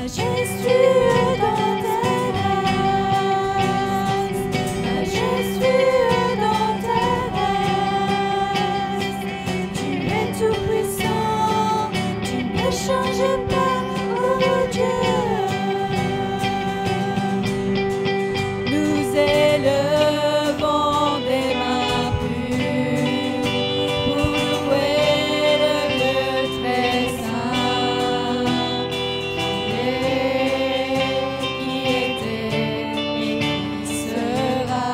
majestueux dans tes grâces, majestueux dans tes grâces. Tu es tout puissant, tu ne changes pas, oh Dieu. Nous élevons des mains pures pour louer le Dieu très saint, qui était et qui sera.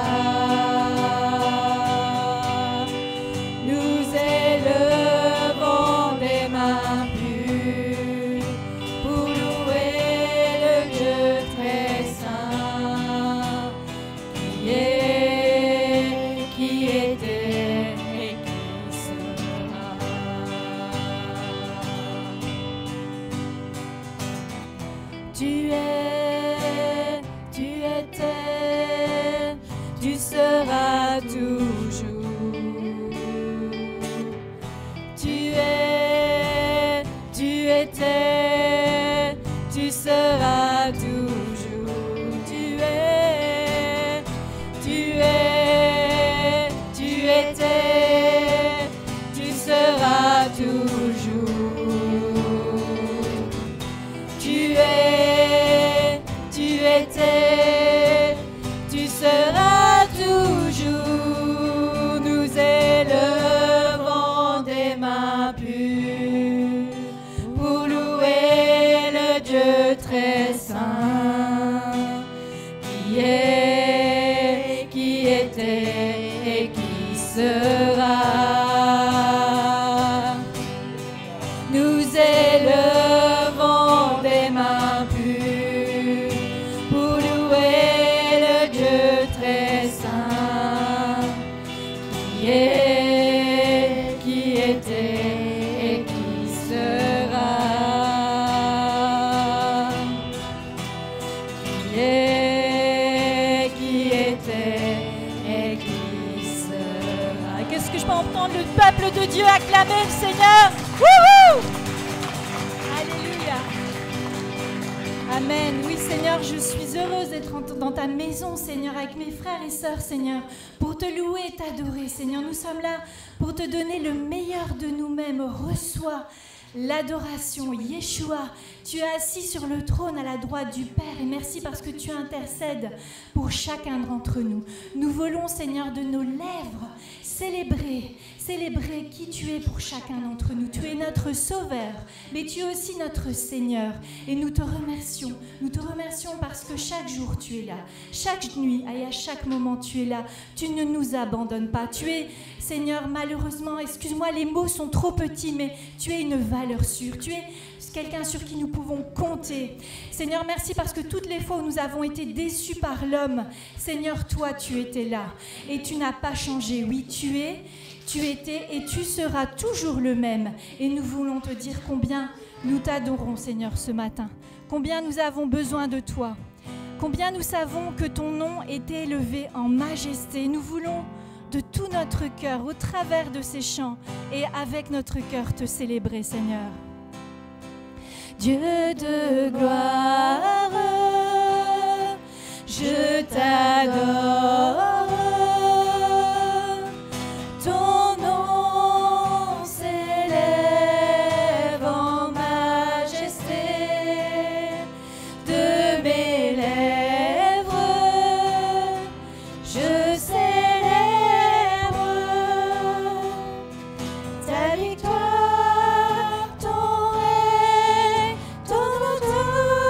Nous élevons des mains pures pour louer le Dieu très saint, qui était et qui sera. Tu es, tu étais, tu seras toujours. Tu es, tu étais, tu seras toujours. Tu es, tu es, tu étais, tu seras toujours. Tu es, tu étais, tu seras toujours. Nous élevons des mains pures pour louer le Dieu très saint, qui était et qui sera. Nous élevons des mains pures pour louer le Dieu très saint, qui était et qui sera. Qui était et qui sera. Qu'est-ce que je peux entendre le peuple de Dieu acclamer le Seigneur? Wouhou! Alléluia. Amen. Oui, Seigneur, je suis heureuse d'être dans ta maison, Seigneur, avec mes frères et sœurs, Seigneur, pour te louer et t'adorer, Seigneur. Nous sommes là pour te donner le meilleur de nous-mêmes. Reçois l'adoration. Yeshua, tu es assis sur le trône à la droite du Père et merci parce que tu intercèdes pour chacun d'entre nous. Nous voulons, Seigneur, de nos lèvres célébrer qui tu es pour chacun d'entre nous. Tu es notre Sauveur, mais tu es aussi notre Seigneur. Et nous te remercions. Nous te remercions parce que chaque jour tu es là. Chaque nuit et à chaque moment tu es là. Tu ne nous abandonnes pas. Tu es, Seigneur, malheureusement, excuse-moi, les mots sont trop petits, mais tu es une valeur sûre. Tu es quelqu'un sur qui nous pouvons compter. Seigneur, merci parce que toutes les fois où nous avons été déçus par l'homme, Seigneur, toi, tu étais là et tu n'as pas changé. Oui, tu es, tu étais et tu seras toujours le même. Et nous voulons te dire combien nous t'adorons, Seigneur, ce matin. Combien nous avons besoin de toi. Combien nous savons que ton nom est élevé en majesté. Nous voulons de tout notre cœur, au travers de ces chants et avec notre cœur, te célébrer, Seigneur. Dieu de gloire, je t'adore. Ton nom s'élève en majesté de mes lèvres. Je célèbre ta victoire, ton règne, ton autorité.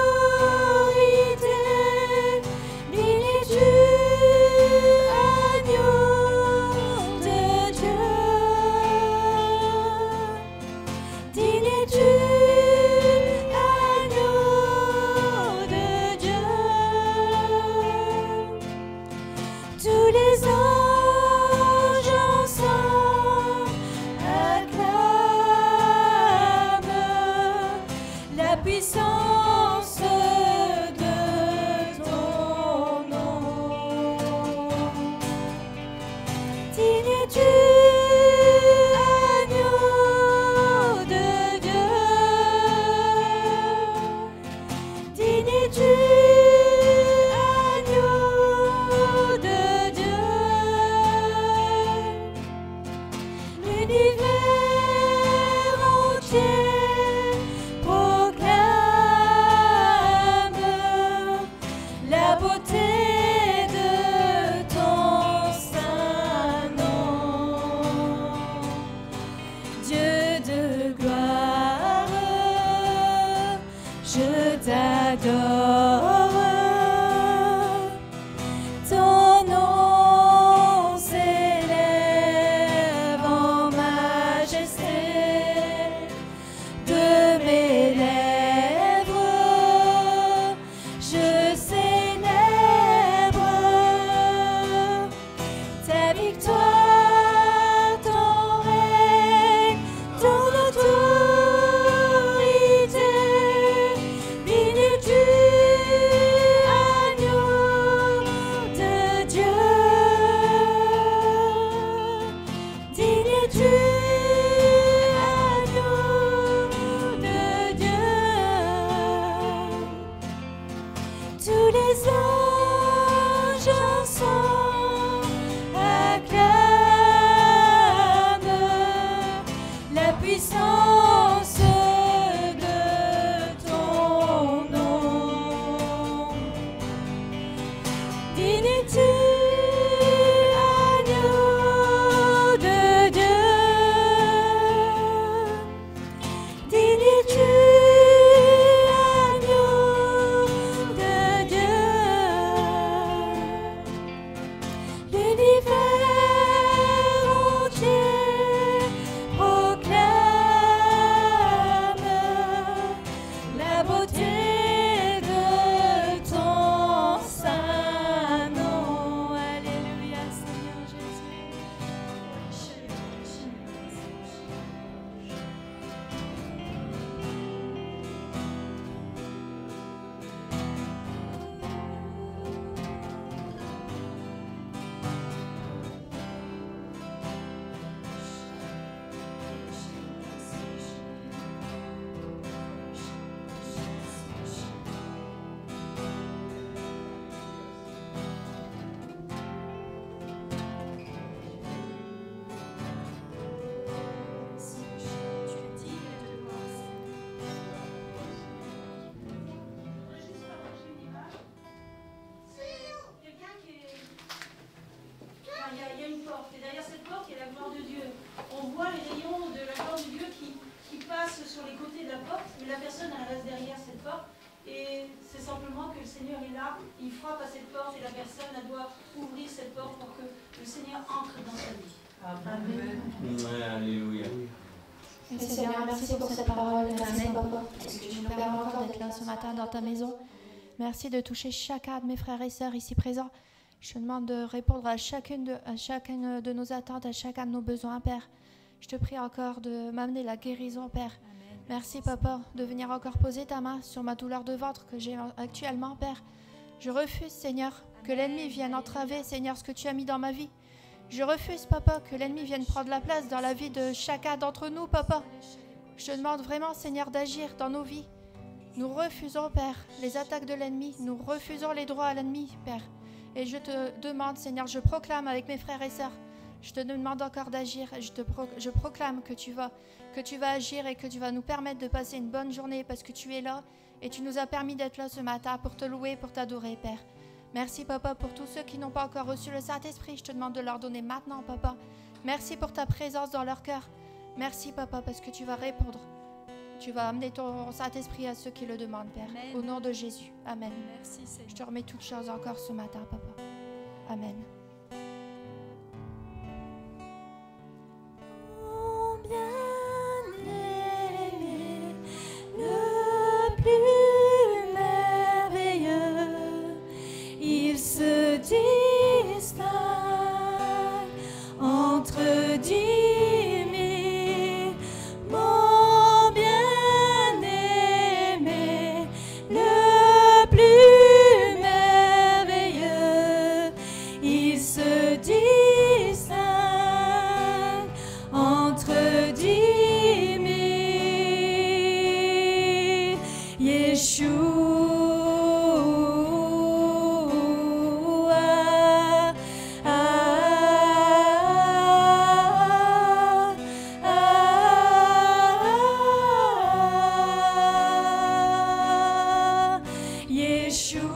Alléluia. Et Seigneur, merci pour cette parole. Merci, Papa, parce que tu nous permets encore d'être là ce matin dans ta maison. Merci de toucher chacun de mes frères et sœurs ici présents. Je te demande de répondre à chacune de nos attentes, à chacun de nos besoins, Père. Je te prie encore de m'amener la guérison, Père. Amen. Merci, Papa, de venir encore poser ta main sur ma douleur de ventre que j'ai actuellement, Père. Je refuse, Seigneur, que l'ennemi vienne entraver, Seigneur, ce que tu as mis dans ma vie. Je refuse, Papa, que l'ennemi vienne prendre la place dans la vie de chacun d'entre nous, Papa. Je te demande vraiment, Seigneur, d'agir dans nos vies. Nous refusons, Père, les attaques de l'ennemi. Nous refusons les droits à l'ennemi, Père. Et je te demande, Seigneur, je proclame avec mes frères et sœurs, je te demande encore d'agir. Je proclame que tu vas agir et que tu vas nous permettre de passer une bonne journée parce que tu es là et tu nous as permis d'être là ce matin pour te louer, pour t'adorer, Père. Merci, Papa, pour tous ceux qui n'ont pas encore reçu le Saint-Esprit. Je te demande de leur donner maintenant, Papa. Merci pour ta présence dans leur cœur. Merci, Papa, parce que tu vas répondre. Tu vas amener ton Saint-Esprit à ceux qui le demandent, Père. Amen. Au nom de Jésus. Amen. Merci, Seigneur. Je te remets toutes choses encore ce matin, Papa. Amen. Mon bien-aimé, le plus merveilleux, il se distingue entre 10 000. Mon bien-aimé, le plus merveilleux, il Yeshua.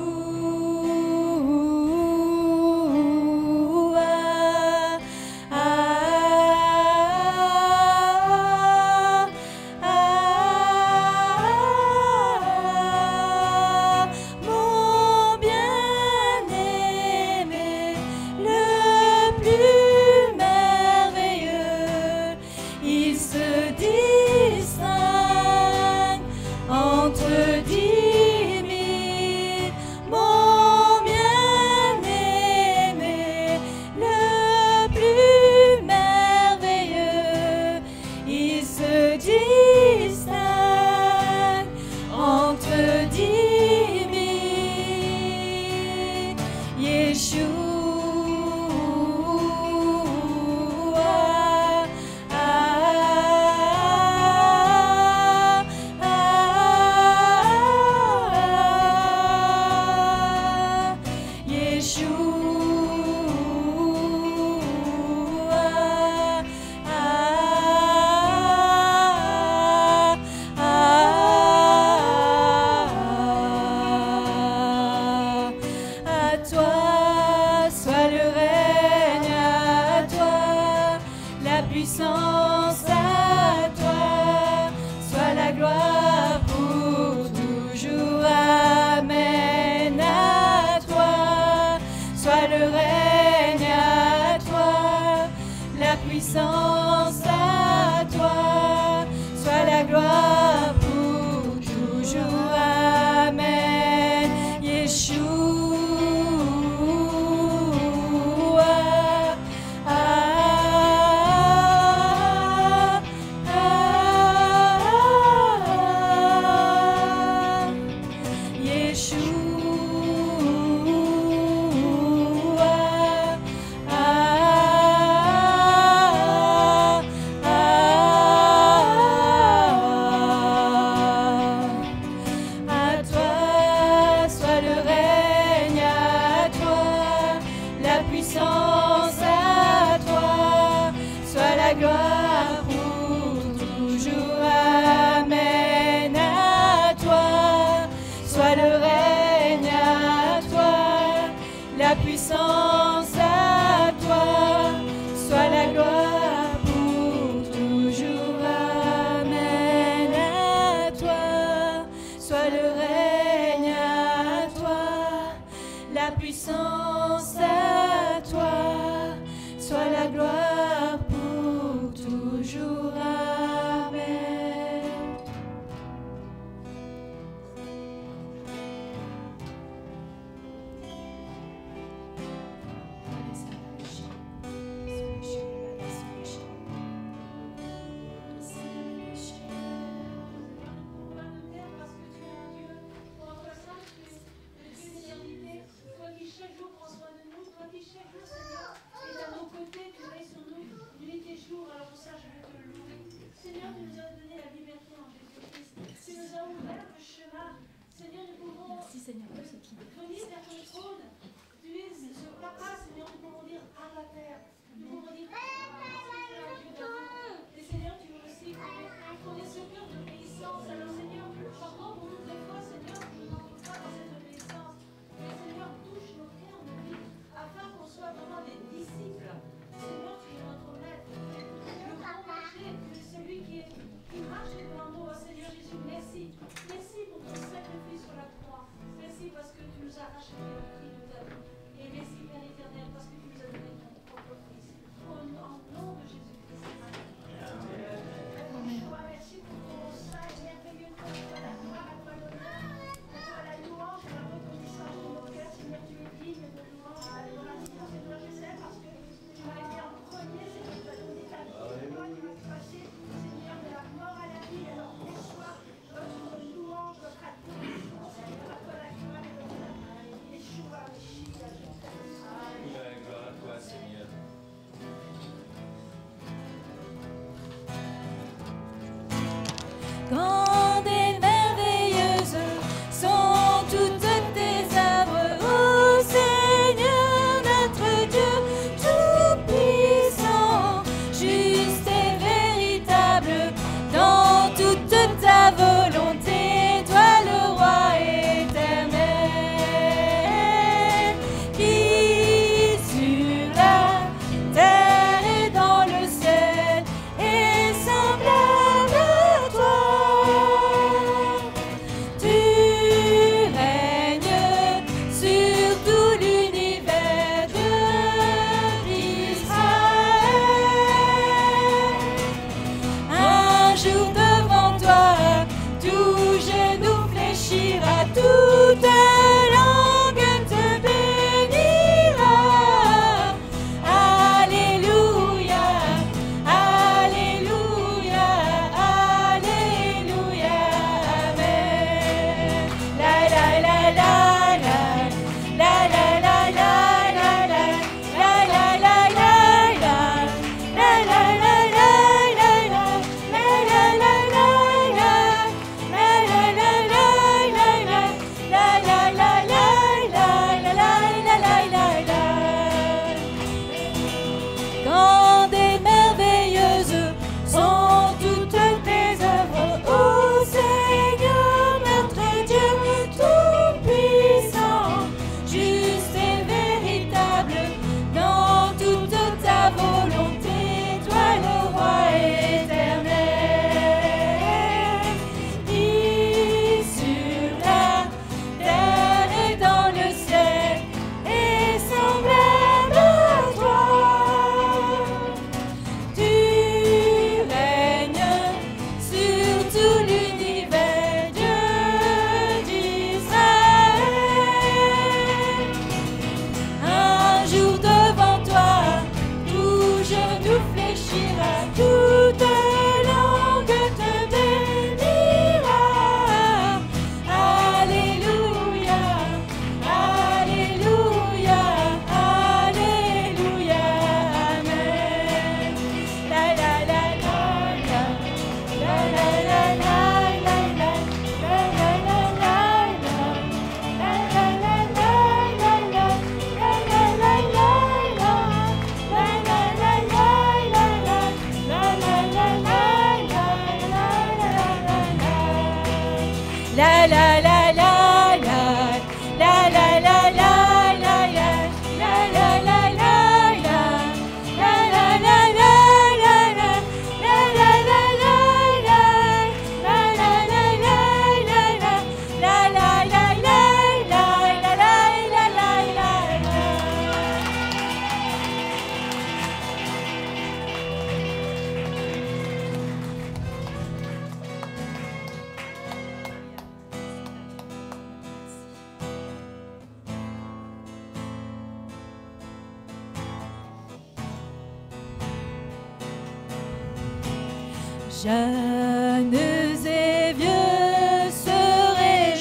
Jeunes et vieux se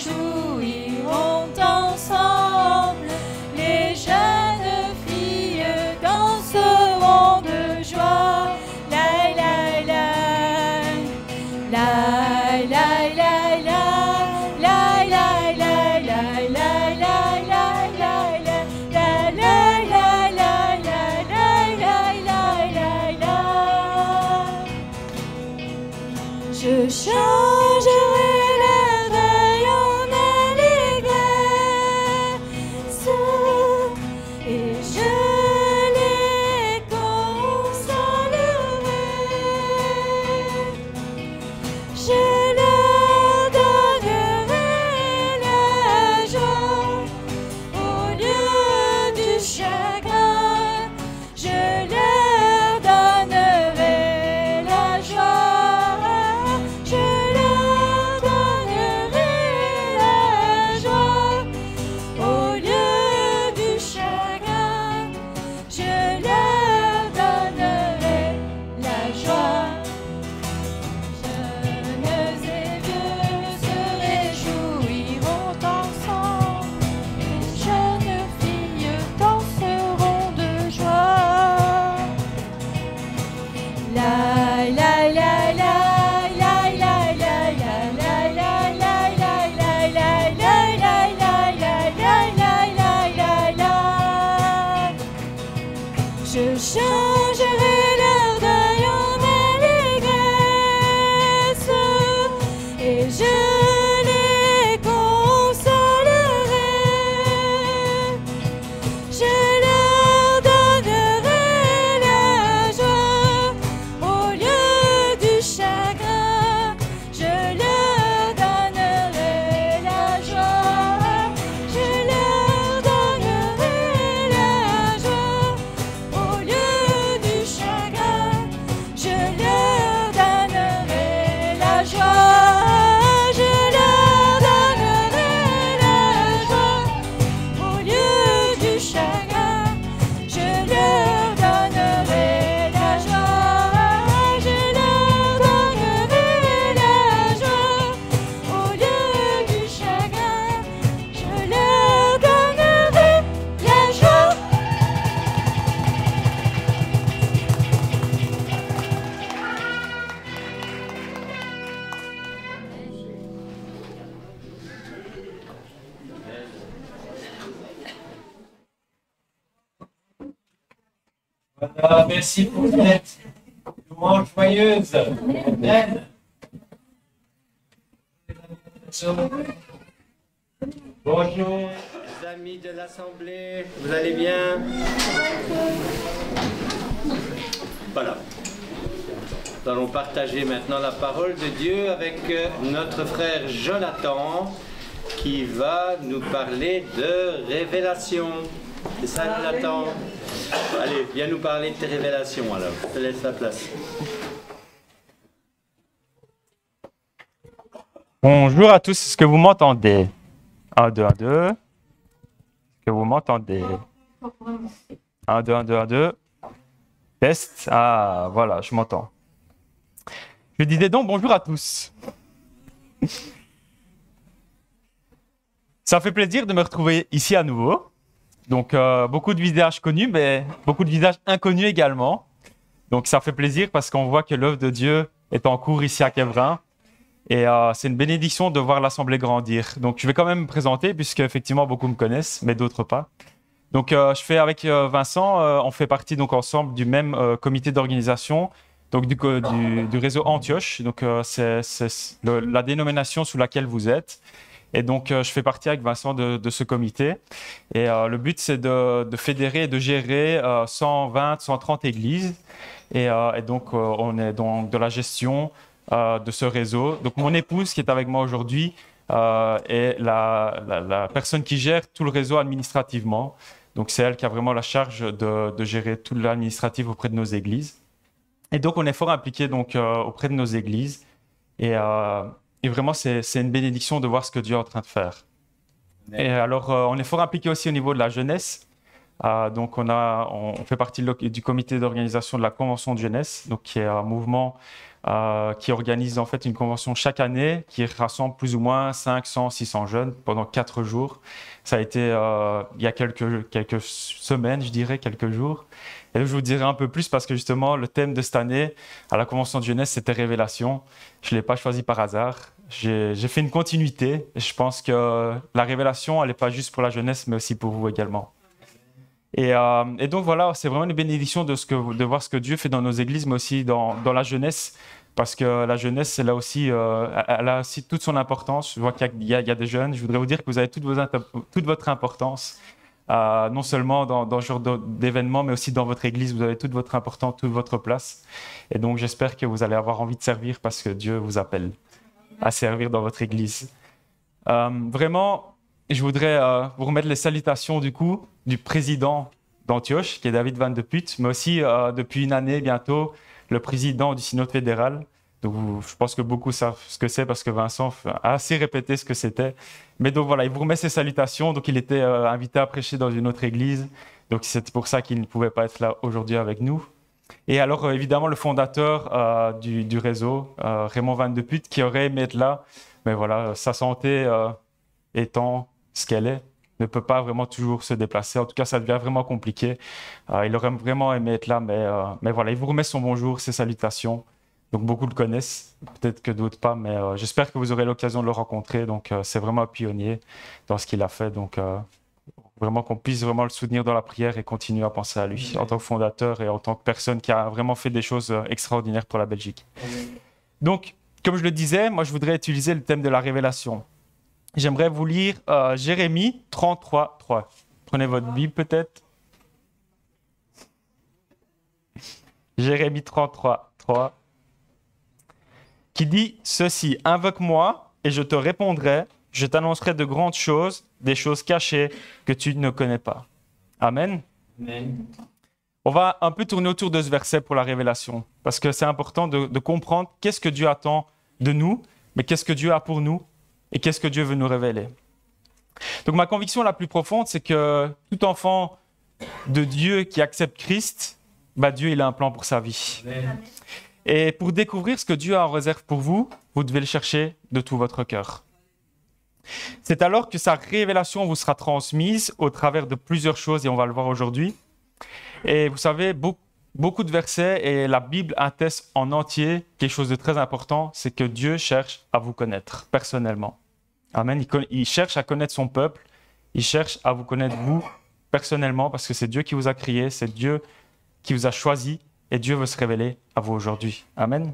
réjouiront ensemble, les jeunes filles danseront de joie. La la la, la la la la, la la la la la la la la la la la. Je changerai leur deuil en allégresse et je les consolerai. Je leur donnerai la joie au lieu du chagrin. Je leur donnerai la joie. Je leur donnerai la joie au lieu du chagrin. Je leur donnerai la joie. Jeunes et vieux se réjouiront ensemble, les jeunes filles danseront de joie. La la la la. Je changerai leur deuil en allégresse et je les consolerai. Je leur donnerai la joie au lieu du chagrin. Je leur donnerai la joie. Je leur donnerai la joie au lieu du chagrin. Je leur donnerai la joie. Je leur donnerai la joie au lieu du chagrin. Je leur donnerai la joie. Je leur donnerai la joie au lieu du chagrin. Je leur donnerai la joie. Voilà, merci pour cette louange joyeuse. Amen. Bonjour, les amis de l'Assemblée, vous allez bien? Voilà. Nous allons partager maintenant la parole de Dieu avec notre frère Jonathan qui va nous parler de révélation. C'est ça, Jonathan? Allez, viens nous parler de tes révélations alors. Je te laisse la place. Bonjour à tous, est-ce que vous m'entendez? 1, 2, 1, 2. Est-ce que vous m'entendez? 1, 2, 1, 2, 1, 2. Test. Ah, voilà, je m'entends. Je disais donc bonjour à tous. Ça fait plaisir de me retrouver ici à nouveau. Donc, beaucoup de visages connus, mais beaucoup de visages inconnus également. Donc, ça fait plaisir parce qu'on voit que l'œuvre de Dieu est en cours ici à Quévrin. Et c'est une bénédiction de voir l'Assemblée grandir. Donc, je vais quand même me présenter puisque effectivement beaucoup me connaissent, mais d'autres pas. Donc, je fais avec Vincent, on fait partie donc ensemble du même comité d'organisation, donc du réseau Antioche. Donc, c'est la dénomination sous laquelle vous êtes. Et donc, je fais partie avec Vincent de ce comité. Et le but, c'est de fédérer et de gérer 120, 130 églises. Et donc, on est dans de la gestion de ce réseau. Donc, mon épouse qui est avec moi aujourd'hui est la personne qui gère tout le réseau administrativement. Donc, c'est elle qui a vraiment la charge de gérer tout l'administratif auprès de nos églises. Et donc, on est fort impliqué donc, auprès de nos églises. Et vraiment, c'est une bénédiction de voir ce que Dieu est en train de faire. Et alors, on est fort impliqué aussi au niveau de la jeunesse. Donc, on fait partie du comité d'organisation de la Convention de jeunesse, donc, qui est un mouvement qui organise en fait une convention chaque année qui rassemble plus ou moins 500, 600 jeunes pendant 4 jours. Ça a été il y a quelques semaines, je dirais, quelques jours. Et donc, je vous dirai un peu plus parce que justement, le thème de cette année à la convention de jeunesse, c'était Révélation. Je ne l'ai pas choisi par hasard. J'ai fait une continuité. Et je pense que la révélation, elle n'est pas juste pour la jeunesse, mais aussi pour vous également. Et donc voilà, c'est vraiment une bénédiction de voir ce que Dieu fait dans nos églises, mais aussi dans la jeunesse. Parce que la jeunesse, elle a aussi toute son importance. Je vois qu'il y a des jeunes. Je voudrais vous dire que vous avez toute votre importance. Non seulement dans ce genre d'événements, mais aussi dans votre église, vous avez toute votre importance, toute votre place. Et donc, j'espère que vous allez avoir envie de servir parce que Dieu vous appelle à servir dans votre église. Vraiment, je voudrais vous remettre les salutations du président d'Antioche, qui est David Van de Putte, mais aussi depuis une année bientôt, le président du synode fédéral. Donc, je pense que beaucoup savent ce que c'est parce que Vincent a assez répété ce que c'était. Mais donc voilà, il vous remet ses salutations. Donc, il était invité à prêcher dans une autre église. Donc, c'est pour ça qu'il ne pouvait pas être là aujourd'hui avec nous. Et alors, évidemment, le fondateur du réseau, Raymond Van de Putte, qui aurait aimé être là. Mais voilà, sa santé étant ce qu'elle est, ne peut pas vraiment toujours se déplacer. En tout cas, ça devient vraiment compliqué. Il aurait vraiment aimé être là, mais voilà, il vous remet son bonjour, ses salutations. Donc, beaucoup le connaissent, peut-être que d'autres pas, mais j'espère que vous aurez l'occasion de le rencontrer. Donc, c'est vraiment un pionnier dans ce qu'il a fait. Donc, vraiment qu'on puisse vraiment le soutenir dans la prière et continuer à penser à lui en tant que fondateur et en tant que personne qui a vraiment fait des choses extraordinaires pour la Belgique. Donc, comme je le disais, moi, je voudrais utiliser le thème de la révélation. J'aimerais vous lire Jérémie 33, 3. Prenez votre Bible peut-être. Jérémie 33, 3. Qui dit ceci: invoque-moi et je te répondrai, je t'annoncerai de grandes choses, des choses cachées que tu ne connais pas. Amen. Amen. On va un peu tourner autour de ce verset pour la révélation, parce que c'est important de comprendre qu'est-ce que Dieu attend de nous, mais qu'est-ce que Dieu a pour nous et qu'est-ce que Dieu veut nous révéler. Donc ma conviction la plus profonde, c'est que tout enfant de Dieu qui accepte Christ, Dieu il a un plan pour sa vie. Amen. Et pour découvrir ce que Dieu a en réserve pour vous, vous devez le chercher de tout votre cœur. C'est alors que sa révélation vous sera transmise au travers de plusieurs choses, et on va le voir aujourd'hui. Et vous savez, beaucoup de versets, et la Bible atteste en entier quelque chose de très important, c'est que Dieu cherche à vous connaître personnellement. Amen. Il cherche à connaître son peuple, il cherche à vous connaître vous personnellement, parce que c'est Dieu qui vous a créé, c'est Dieu qui vous a choisi, et Dieu veut se révéler à vous aujourd'hui. Amen.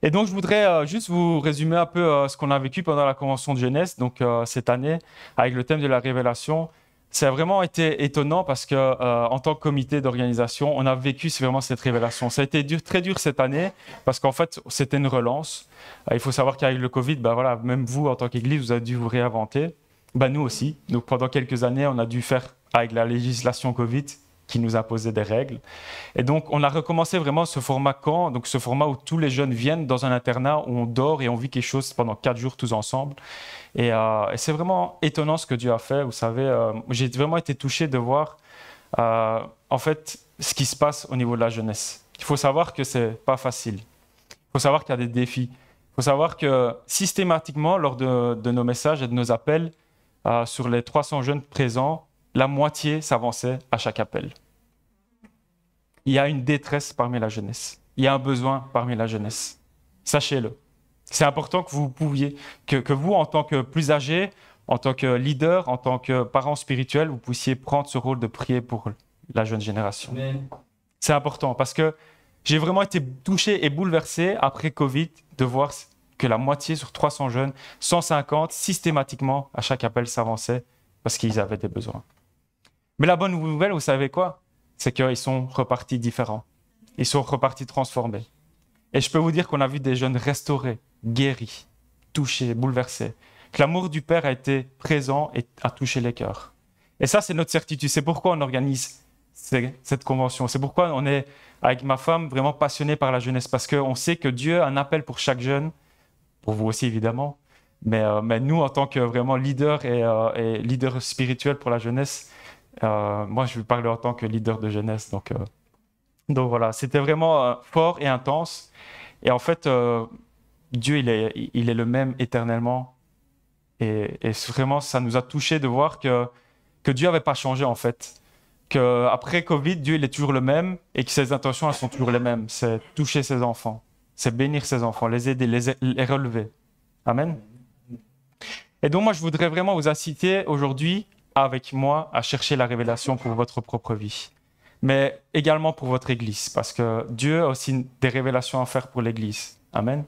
Et donc, je voudrais juste vous résumer un peu ce qu'on a vécu pendant la convention de jeunesse, donc cette année, avec le thème de la révélation. Ça a vraiment été étonnant parce que, en tant que comité d'organisation, on a vécu vraiment cette révélation. Ça a été très dur cette année parce qu'en fait, c'était une relance. Il faut savoir qu'avec le Covid, voilà, même vous, en tant qu'Église, vous avez dû vous réinventer. Nous aussi. Donc, pendant quelques années, on a dû faire avec la législation Covid qui nous imposait des règles. Et donc, on a recommencé vraiment ce format camp, donc ce format où tous les jeunes viennent dans un internat où on dort et on vit quelque chose pendant 4 jours tous ensemble. Et c'est vraiment étonnant ce que Dieu a fait. Vous savez, j'ai vraiment été touché de voir en fait ce qui se passe au niveau de la jeunesse. Il faut savoir que c'est pas facile. Il faut savoir qu'il y a des défis. Il faut savoir que systématiquement, lors de nos messages et de nos appels, sur les 300 jeunes présents, la moitié s'avançait à chaque appel. Il y a une détresse parmi la jeunesse. Il y a un besoin parmi la jeunesse. Sachez-le. C'est important que vous pouviez, que vous, en tant que plus âgé, en tant que leader, en tant que parent spirituel, vous puissiez prendre ce rôle de prier pour la jeune génération. Amen. C'est important parce que j'ai vraiment été touché et bouleversé après Covid de voir que la moitié sur 300 jeunes, 150 systématiquement à chaque appel s'avançaient parce qu'ils avaient des besoins. Mais la bonne nouvelle, vous savez quoi? C'est qu'ils sont repartis différents. Ils sont repartis transformés. Et je peux vous dire qu'on a vu des jeunes restaurés, guéris, touchés, bouleversés. Que l'amour du Père a été présent et a touché les cœurs. Et ça, c'est notre certitude. C'est pourquoi on organise cette convention. C'est pourquoi on est, avec ma femme, vraiment passionnés par la jeunesse. Parce qu'on sait que Dieu a un appel pour chaque jeune, pour vous aussi évidemment, mais nous, en tant que vraiment leader et leader spirituel pour la jeunesse, moi, je vais parler en tant que leader de jeunesse. Donc Donc voilà, c'était vraiment fort et intense. Et en fait, Dieu, il est le même éternellement. Et vraiment, ça nous a touchés de voir que Dieu n'avait pas changé en fait. Qu'après Covid, Dieu il est toujours le même et que ses intentions elles sont toujours les mêmes. C'est toucher ses enfants, c'est bénir ses enfants, les aider, les relever. Amen. Et donc moi, je voudrais vraiment vous inciter aujourd'hui avec moi à chercher la révélation pour votre propre vie, mais également pour votre Église, parce que Dieu a aussi des révélations à faire pour l'Église. Amen.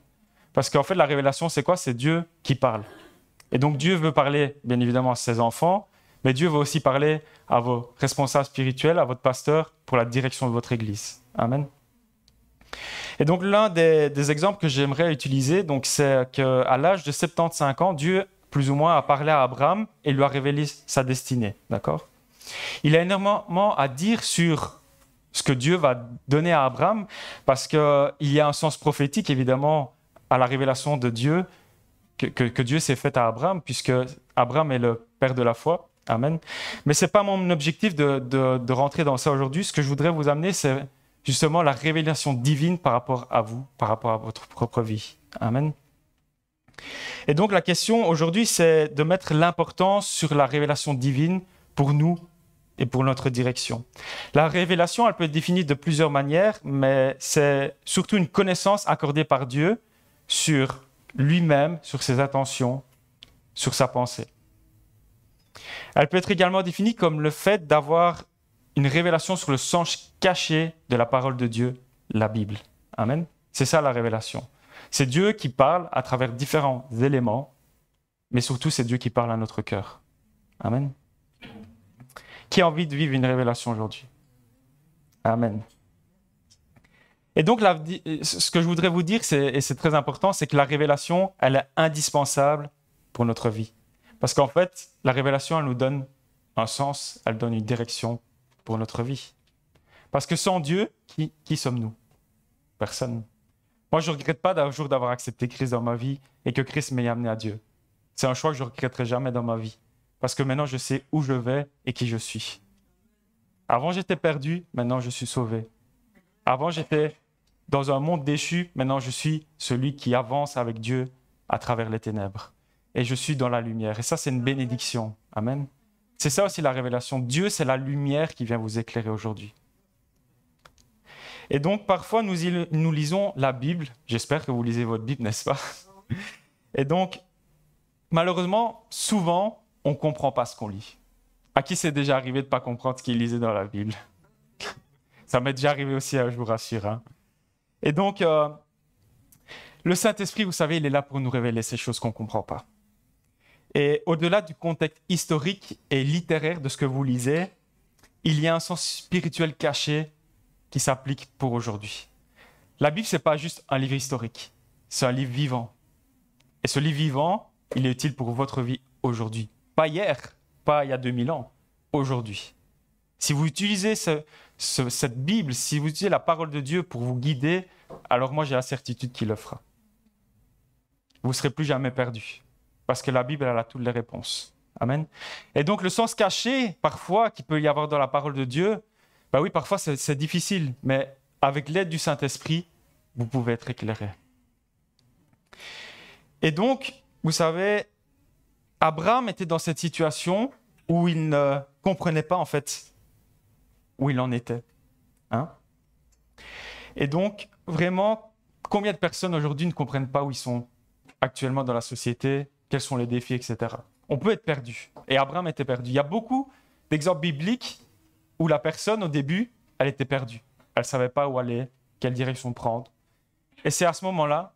Parce qu'en fait, la révélation, c'est quoi? C'est Dieu qui parle. Et donc Dieu veut parler, bien évidemment, à ses enfants, mais Dieu veut aussi parler à vos responsables spirituels, à votre pasteur, pour la direction de votre Église. Amen. Et donc l'un des exemples que j'aimerais utiliser, donc, c'est qu'à l'âge de 75 ans, Dieu, plus ou moins, a parlé à Abraham et lui a révélé sa destinée. D'accord? Il a énormément à dire sur ce que Dieu va donner à Abraham, parce qu'il y a un sens prophétique, évidemment, à la révélation de Dieu, que Dieu s'est fait à Abraham, puisque Abraham est le père de la foi. Amen. Mais ce n'est pas mon objectif de rentrer dans ça aujourd'hui. Ce que je voudrais vous amener, c'est justement la révélation divine par rapport à vous, par rapport à votre propre vie. Amen. Et donc la question aujourd'hui, c'est de mettre l'importance sur la révélation divine pour nous et pour notre direction. La révélation, elle peut être définie de plusieurs manières, mais c'est surtout une connaissance accordée par Dieu sur lui-même, sur ses intentions, sur sa pensée. Elle peut être également définie comme le fait d'avoir une révélation sur le sens caché de la parole de Dieu, la Bible. Amen. C'est ça la révélation. C'est Dieu qui parle à travers différents éléments, mais surtout c'est Dieu qui parle à notre cœur. Amen. Qui a envie de vivre une révélation aujourd'hui? Amen. Et donc, ce que je voudrais vous dire, et c'est très important, c'est que la révélation, elle est indispensable pour notre vie. Parce qu'en fait, la révélation, elle nous donne un sens, elle donne une direction pour notre vie. Parce que sans Dieu, qui sommes-nous? Personne. Moi, je ne regrette pas d'un jour d'avoir accepté Christ dans ma vie et que Christ m'ait amené à Dieu. C'est un choix que je ne regretterai jamais dans ma vie. Parce que maintenant, je sais où je vais et qui je suis. Avant, j'étais perdu, maintenant, je suis sauvé. Avant, j'étais dans un monde déchu, maintenant, je suis celui qui avance avec Dieu à travers les ténèbres. Et je suis dans la lumière. Et ça, c'est une bénédiction. Amen. C'est ça aussi la révélation. Dieu, c'est la lumière qui vient vous éclairer aujourd'hui. Et donc, parfois, nous lisons la Bible. J'espère que vous lisez votre Bible, n'est-ce pas? Et donc, malheureusement, souvent, on ne comprend pas ce qu'on lit. À qui c'est déjà arrivé de ne pas comprendre ce qu'il lisait dans la Bible? Ça m'est déjà arrivé aussi, je vous rassure. Hein. Et donc, le Saint-Esprit, vous savez, il est là pour nous révéler ces choses qu'on ne comprend pas. Et au-delà du contexte historique et littéraire de ce que vous lisez, il y a un sens spirituel caché qui s'applique pour aujourd'hui. La Bible, ce n'est pas juste un livre historique, c'est un livre vivant. Et ce livre vivant, il est utile pour votre vie aujourd'hui. Pas hier, pas il y a 2000 ans, aujourd'hui. Si vous utilisez cette Bible, si vous utilisez la parole de Dieu pour vous guider, alors moi j'ai la certitude qu'il le fera. Vous ne serez plus jamais perdu. Parce que la Bible, elle a toutes les réponses. Amen. Et donc, le sens caché, parfois, qu'il peut y avoir dans la parole de Dieu, ben oui, parfois, c'est difficile. Mais avec l'aide du Saint-Esprit, vous pouvez être éclairé. Et donc, vous savez, Abraham était dans cette situation où il ne comprenait pas, en fait, où il en était. Hein? Et donc, vraiment, combien de personnes aujourd'hui ne comprennent pas où ils sont actuellement dans la société, quels sont les défis, etc. On peut être perdu. Et Abraham était perdu. Il y a beaucoup d'exemples bibliques où la personne, au début, elle était perdue. Elle ne savait pas où aller, quelle direction prendre. Et c'est à ce moment-là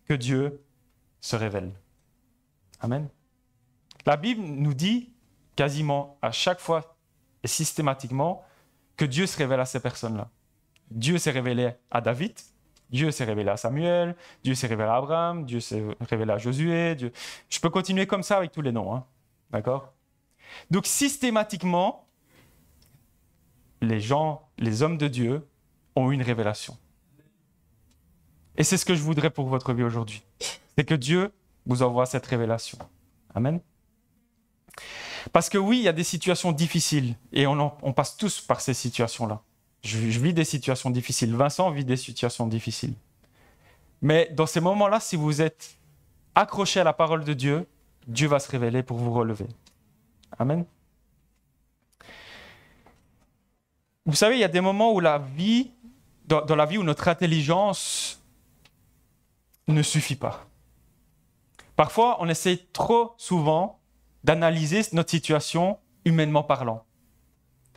que Dieu se révèle. Amen. La Bible nous dit quasiment à chaque fois et systématiquement que Dieu se révèle à ces personnes-là. Dieu s'est révélé à David, Dieu s'est révélé à Samuel, Dieu s'est révélé à Abraham, Dieu s'est révélé à Josué. Je peux continuer comme ça avec tous les noms. Hein. D'accord? Donc systématiquement, les hommes de Dieu ont une révélation. Et c'est ce que je voudrais pour votre vie aujourd'hui. C'est que Dieu vous envoie cette révélation. Amen. Parce que oui, il y a des situations difficiles et on passe tous par ces situations-là. Je vis des situations difficiles. Vincent vit des situations difficiles. Mais dans ces moments-là, si vous êtes accroché à la parole de Dieu, Dieu va se révéler pour vous relever. Amen. Vous savez, il y a des moments où dans la vie où notre intelligence ne suffit pas. Parfois, on essaie trop souvent d'analyser notre situation humainement parlant.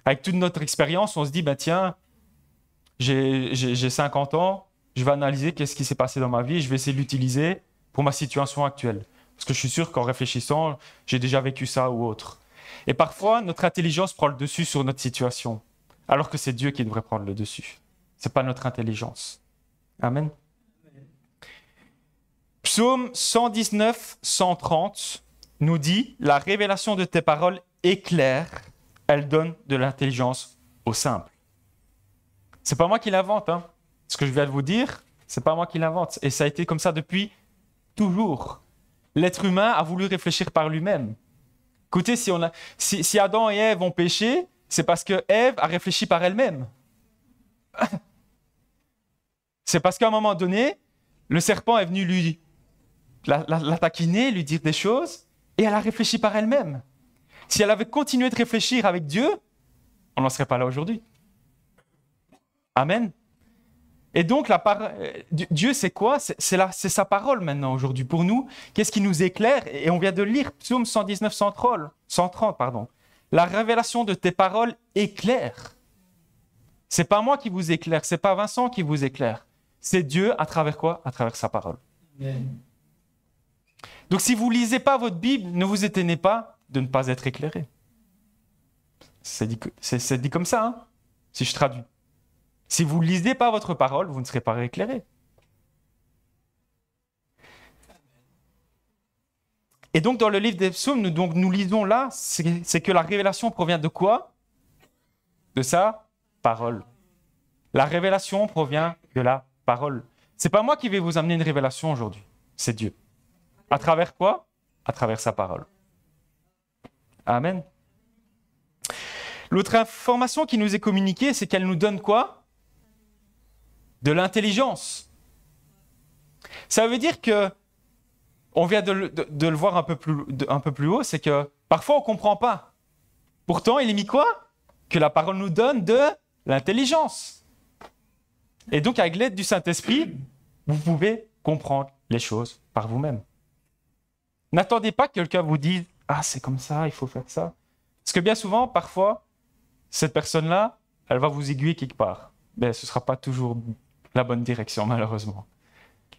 Avec toute notre expérience, on se dit, tiens, j'ai 50 ans, je vais analyser qu'est-ce qui s'est passé dans ma vie et je vais essayer de l'utiliser pour ma situation actuelle. Parce que je suis sûr qu'en réfléchissant, j'ai déjà vécu ça ou autre. Et parfois, notre intelligence prend le dessus sur notre situation, alors que c'est Dieu qui devrait prendre le dessus. Ce n'est pas notre intelligence. Amen. Psaume 119, 130 nous dit « La révélation de tes paroles est claire, elle donne de l'intelligence au simple. » Ce n'est pas moi qui l'invente. Hein. Ce que je viens de vous dire, ce n'est pas moi qui l'invente. Et ça a été comme ça depuis toujours. L'être humain a voulu réfléchir par lui-même. Écoutez, si Adam et Ève ont péché, c'est parce que Ève a réfléchi par elle-même. C'est parce qu'à un moment donné, le serpent est venu la taquiner, lui dire des choses, et elle a réfléchi par elle-même. Si elle avait continué de réfléchir avec Dieu, on n'en serait pas là aujourd'hui. Amen. Et donc, Dieu, c'est quoi ? C'est sa parole maintenant aujourd'hui pour nous. Qu'est-ce qui nous éclaire ? Et on vient de lire Psaume 119, 130. La révélation de tes paroles éclaire. Ce n'est pas moi qui vous éclaire, ce n'est pas Vincent qui vous éclaire. C'est Dieu à travers quoi ? À travers sa parole. Amen. Donc, si vous ne lisez pas votre Bible, ne vous étonnez pas de ne pas être éclairé. C'est dit comme ça, hein, si je traduis. Si vous ne lisez pas votre parole, vous ne serez pas éclairé. Et donc, dans le livre des psaumes, nous lisons là, c'est que la révélation provient de quoi ? De sa parole. La révélation provient de la parole. Ce n'est pas moi qui vais vous amener une révélation aujourd'hui, c'est Dieu. À travers quoi ? À travers sa parole. Amen. L'autre information qui nous est communiquée, c'est qu'elle nous donne quoi ? De l'intelligence. Ça veut dire que, on vient de le voir un peu plus haut, c'est que parfois on ne comprend pas. Pourtant, il est mis quoi ? Que la parole nous donne de l'intelligence. Et donc, avec l'aide du Saint-Esprit, vous pouvez comprendre les choses par vous-même. N'attendez pas que quelqu'un vous dise « Ah, c'est comme ça, il faut faire ça. » Parce que bien souvent, parfois, cette personne-là, elle va vous aiguiller quelque part. Mais ce ne sera pas toujours la bonne direction, malheureusement.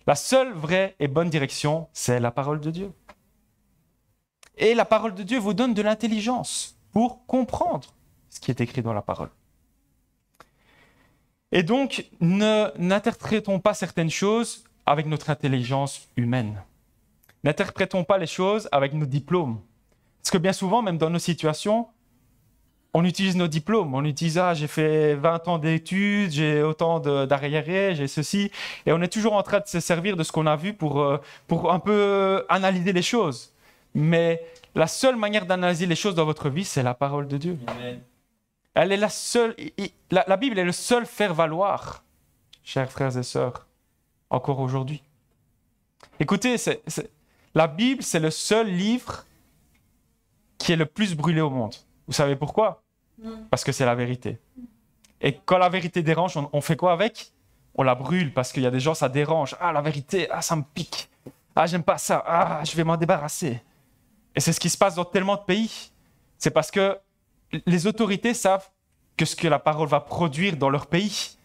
La seule vraie et bonne direction, c'est la parole de Dieu. Et la parole de Dieu vous donne de l'intelligence pour comprendre ce qui est écrit dans la parole. Et donc, n'interprétons pas certaines choses avec notre intelligence humaine. N'interprétons pas les choses avec nos diplômes. Parce que bien souvent, même dans nos situations, on utilise nos diplômes. On utilise « Ah, j'ai fait 20 ans d'études, j'ai autant d'arriérés, j'ai ceci. » Et on est toujours en train de se servir de ce qu'on a vu pour un peu analyser les choses. Mais la seule manière d'analyser les choses dans votre vie, c'est la parole de Dieu. Amen. Elle est la seule. La Bible est le seul faire-valoir, chers frères et sœurs, encore aujourd'hui. Écoutez, la Bible, c'est le seul livre qui est le plus brûlé au monde. Vous savez pourquoi ? Parce que c'est la vérité. Et quand la vérité dérange, on fait quoi avec ? On la brûle parce qu'il y a des gens, ça dérange. Ah, la vérité, ah, ça me pique. Ah, j'aime pas ça. Ah, je vais m'en débarrasser. Et c'est ce qui se passe dans tellement de pays. C'est parce que les autorités savent que ce que la parole va produire dans leur pays.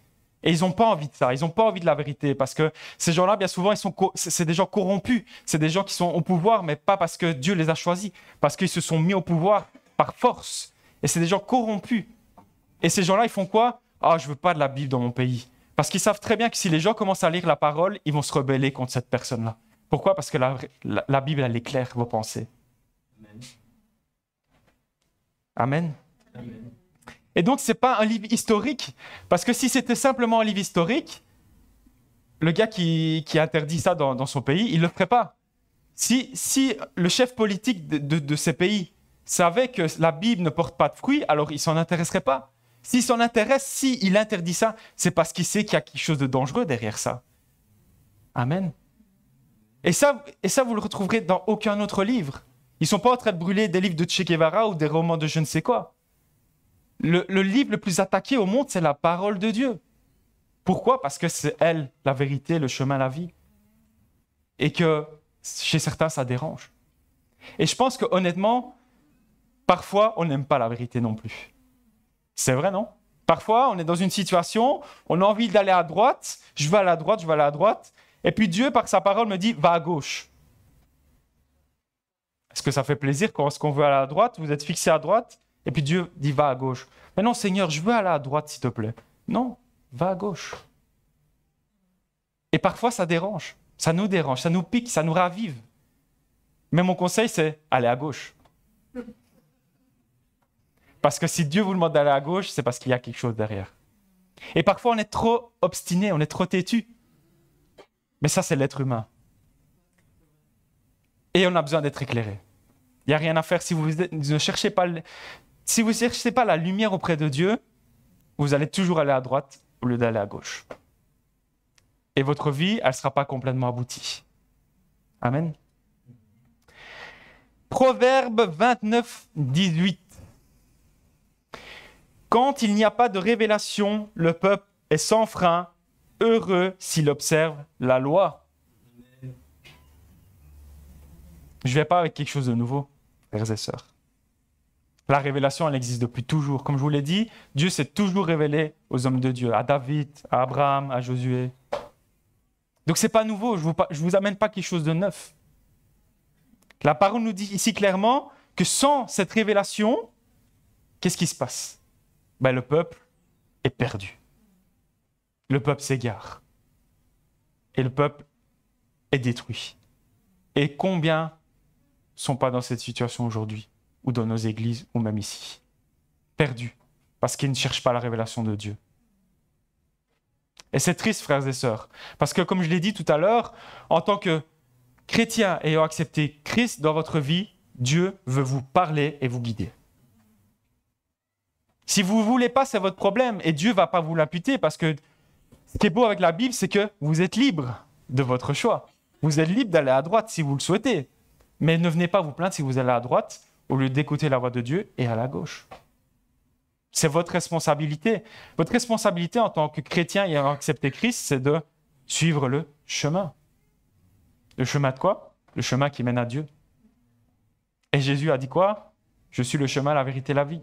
Et ils n'ont pas envie de ça. Ils n'ont pas envie de la vérité. Parce que ces gens-là, bien souvent, c'est des gens corrompus. C'est des gens qui sont au pouvoir, mais pas parce que Dieu les a choisis. Parce qu'ils se sont mis au pouvoir par force. Et c'est des gens corrompus. Et ces gens-là, ils font quoi ? Ah, je ne veux pas de la Bible dans mon pays. Parce qu'ils savent très bien que si les gens commencent à lire la parole, ils vont se rebeller contre cette personne-là. Pourquoi ? Parce que la Bible, elle éclaire vos pensées. Amen. Amen. Et donc, ce n'est pas un livre historique. Parce que si c'était simplement un livre historique, le gars qui interdit ça dans son pays, il ne le ferait pas. Si le chef politique de ces pays savait que la Bible ne porte pas de fruits, alors il ne s'en intéresserait pas. S'il s'en intéresse, s'il interdit ça, c'est parce qu'il sait qu'il y a quelque chose de dangereux derrière ça. Amen. Et ça, vous le retrouverez dans aucun autre livre. Ils ne sont pas en train de brûler des livres de Che Guevara ou des romans de je ne sais quoi. Le livre le plus attaqué au monde, c'est la parole de Dieu. Pourquoi? Parce que c'est elle, la vérité, le chemin, la vie. Et que chez certains, ça dérange. Et je pense que honnêtement, parfois, on n'aime pas la vérité non plus. C'est vrai, non? Parfois, on est dans une situation, on a envie d'aller à droite, je vais aller à droite, je vais aller à droite, et puis Dieu, par sa parole, me dit, va à gauche. Est-ce que ça fait plaisir quand on veut aller à droite, vous êtes fixé à droite, et puis Dieu dit, va à gauche. Mais non, Seigneur, je veux aller à droite, s'il te plaît. Non, va à gauche. Et parfois, ça dérange, ça nous pique, ça nous ravive. Mais mon conseil, c'est aller à gauche. Parce que si Dieu vous demande d'aller à gauche, c'est parce qu'il y a quelque chose derrière. Et parfois, on est trop obstiné, on est trop têtu. Mais ça, c'est l'être humain. Et on a besoin d'être éclairé. Il n'y a rien à faire si vous ne cherchez pas... Si vous ne cherchez pas la lumière auprès de Dieu, vous allez toujours aller à droite au lieu d'aller à gauche. Et votre vie, elle ne sera pas complètement aboutie. Amen. Proverbe 29, 18. Quand il n'y a pas de révélation, le peuple est sans frein, heureux s'il observe la loi. Je ne vais pas avec quelque chose de nouveau, frères et sœurs. La révélation, elle existe depuis toujours. Comme je vous l'ai dit, Dieu s'est toujours révélé aux hommes de Dieu, à David, à Abraham, à Josué. Donc ce n'est pas nouveau, je ne vous amène pas quelque chose de neuf. La parole nous dit ici clairement que sans cette révélation, qu'est-ce qui se passe? Le peuple est perdu. Le peuple s'égare. Et le peuple est détruit. Et combien ne sont pas dans cette situation aujourd'hui, ou dans nos églises, ou même ici? Perdus, parce qu'ils ne cherchent pas la révélation de Dieu. Et c'est triste, frères et sœurs, parce que comme je l'ai dit tout à l'heure, en tant que chrétien ayant accepté Christ dans votre vie, Dieu veut vous parler et vous guider. Si vous ne voulez pas, c'est votre problème, et Dieu ne va pas vous l'imputer, parce que ce qui est beau avec la Bible, c'est que vous êtes libre de votre choix. Vous êtes libre d'aller à droite si vous le souhaitez, mais ne venez pas vous plaindre si vous allez à droite, au lieu d'écouter la voix de Dieu, et à la gauche. C'est votre responsabilité. Votre responsabilité en tant que chrétien ayant accepté Christ, c'est de suivre le chemin. Le chemin de quoi? Le chemin qui mène à Dieu. Et Jésus a dit quoi? Je suis le chemin, la vérité, la vie.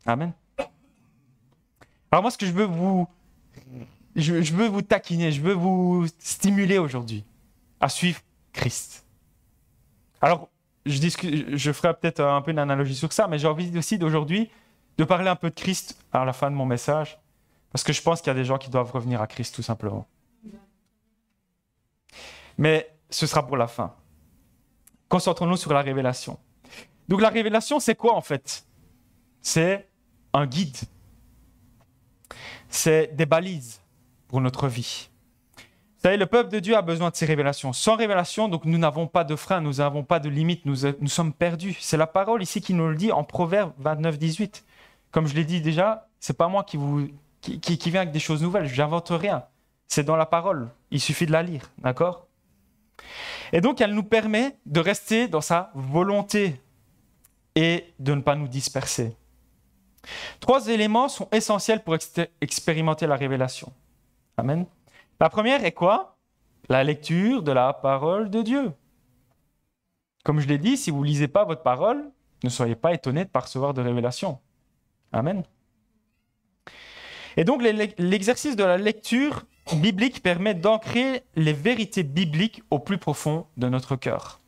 Amen. Alors moi, ce que je veux vous taquiner, je veux vous stimuler aujourd'hui à suivre Christ. Alors, je ferai peut-être un peu une analogie sur ça, mais j'ai envie aussi d'aujourd'hui de parler un peu de Christ à la fin de mon message, parce que je pense qu'il y a des gens qui doivent revenir à Christ tout simplement. Mais ce sera pour la fin. Concentrons-nous sur la révélation. Donc la révélation, c'est quoi en fait? C'est un guide. C'est des balises pour notre vie. Vous savez, le peuple de Dieu a besoin de ces révélations. Sans révélation, donc nous n'avons pas de frein, nous n'avons pas de limite, nous sommes perdus. C'est la parole ici qui nous le dit en Proverbe 29, 18. Comme je l'ai dit déjà, ce n'est pas moi qui vient avec des choses nouvelles, je n'invente rien. C'est dans la parole, il suffit de la lire, d'accord? Et donc, elle nous permet de rester dans sa volonté et de ne pas nous disperser. 3 éléments sont essentiels pour expérimenter la révélation. Amen. La première est quoi? La lecture de la parole de Dieu. Comme je l'ai dit, si vous ne lisez pas votre parole, ne soyez pas étonnés de ne pas recevoir de révélation. Amen. Et donc, l'exercice de la lecture biblique permet d'ancrer les vérités bibliques au plus profond de notre cœur.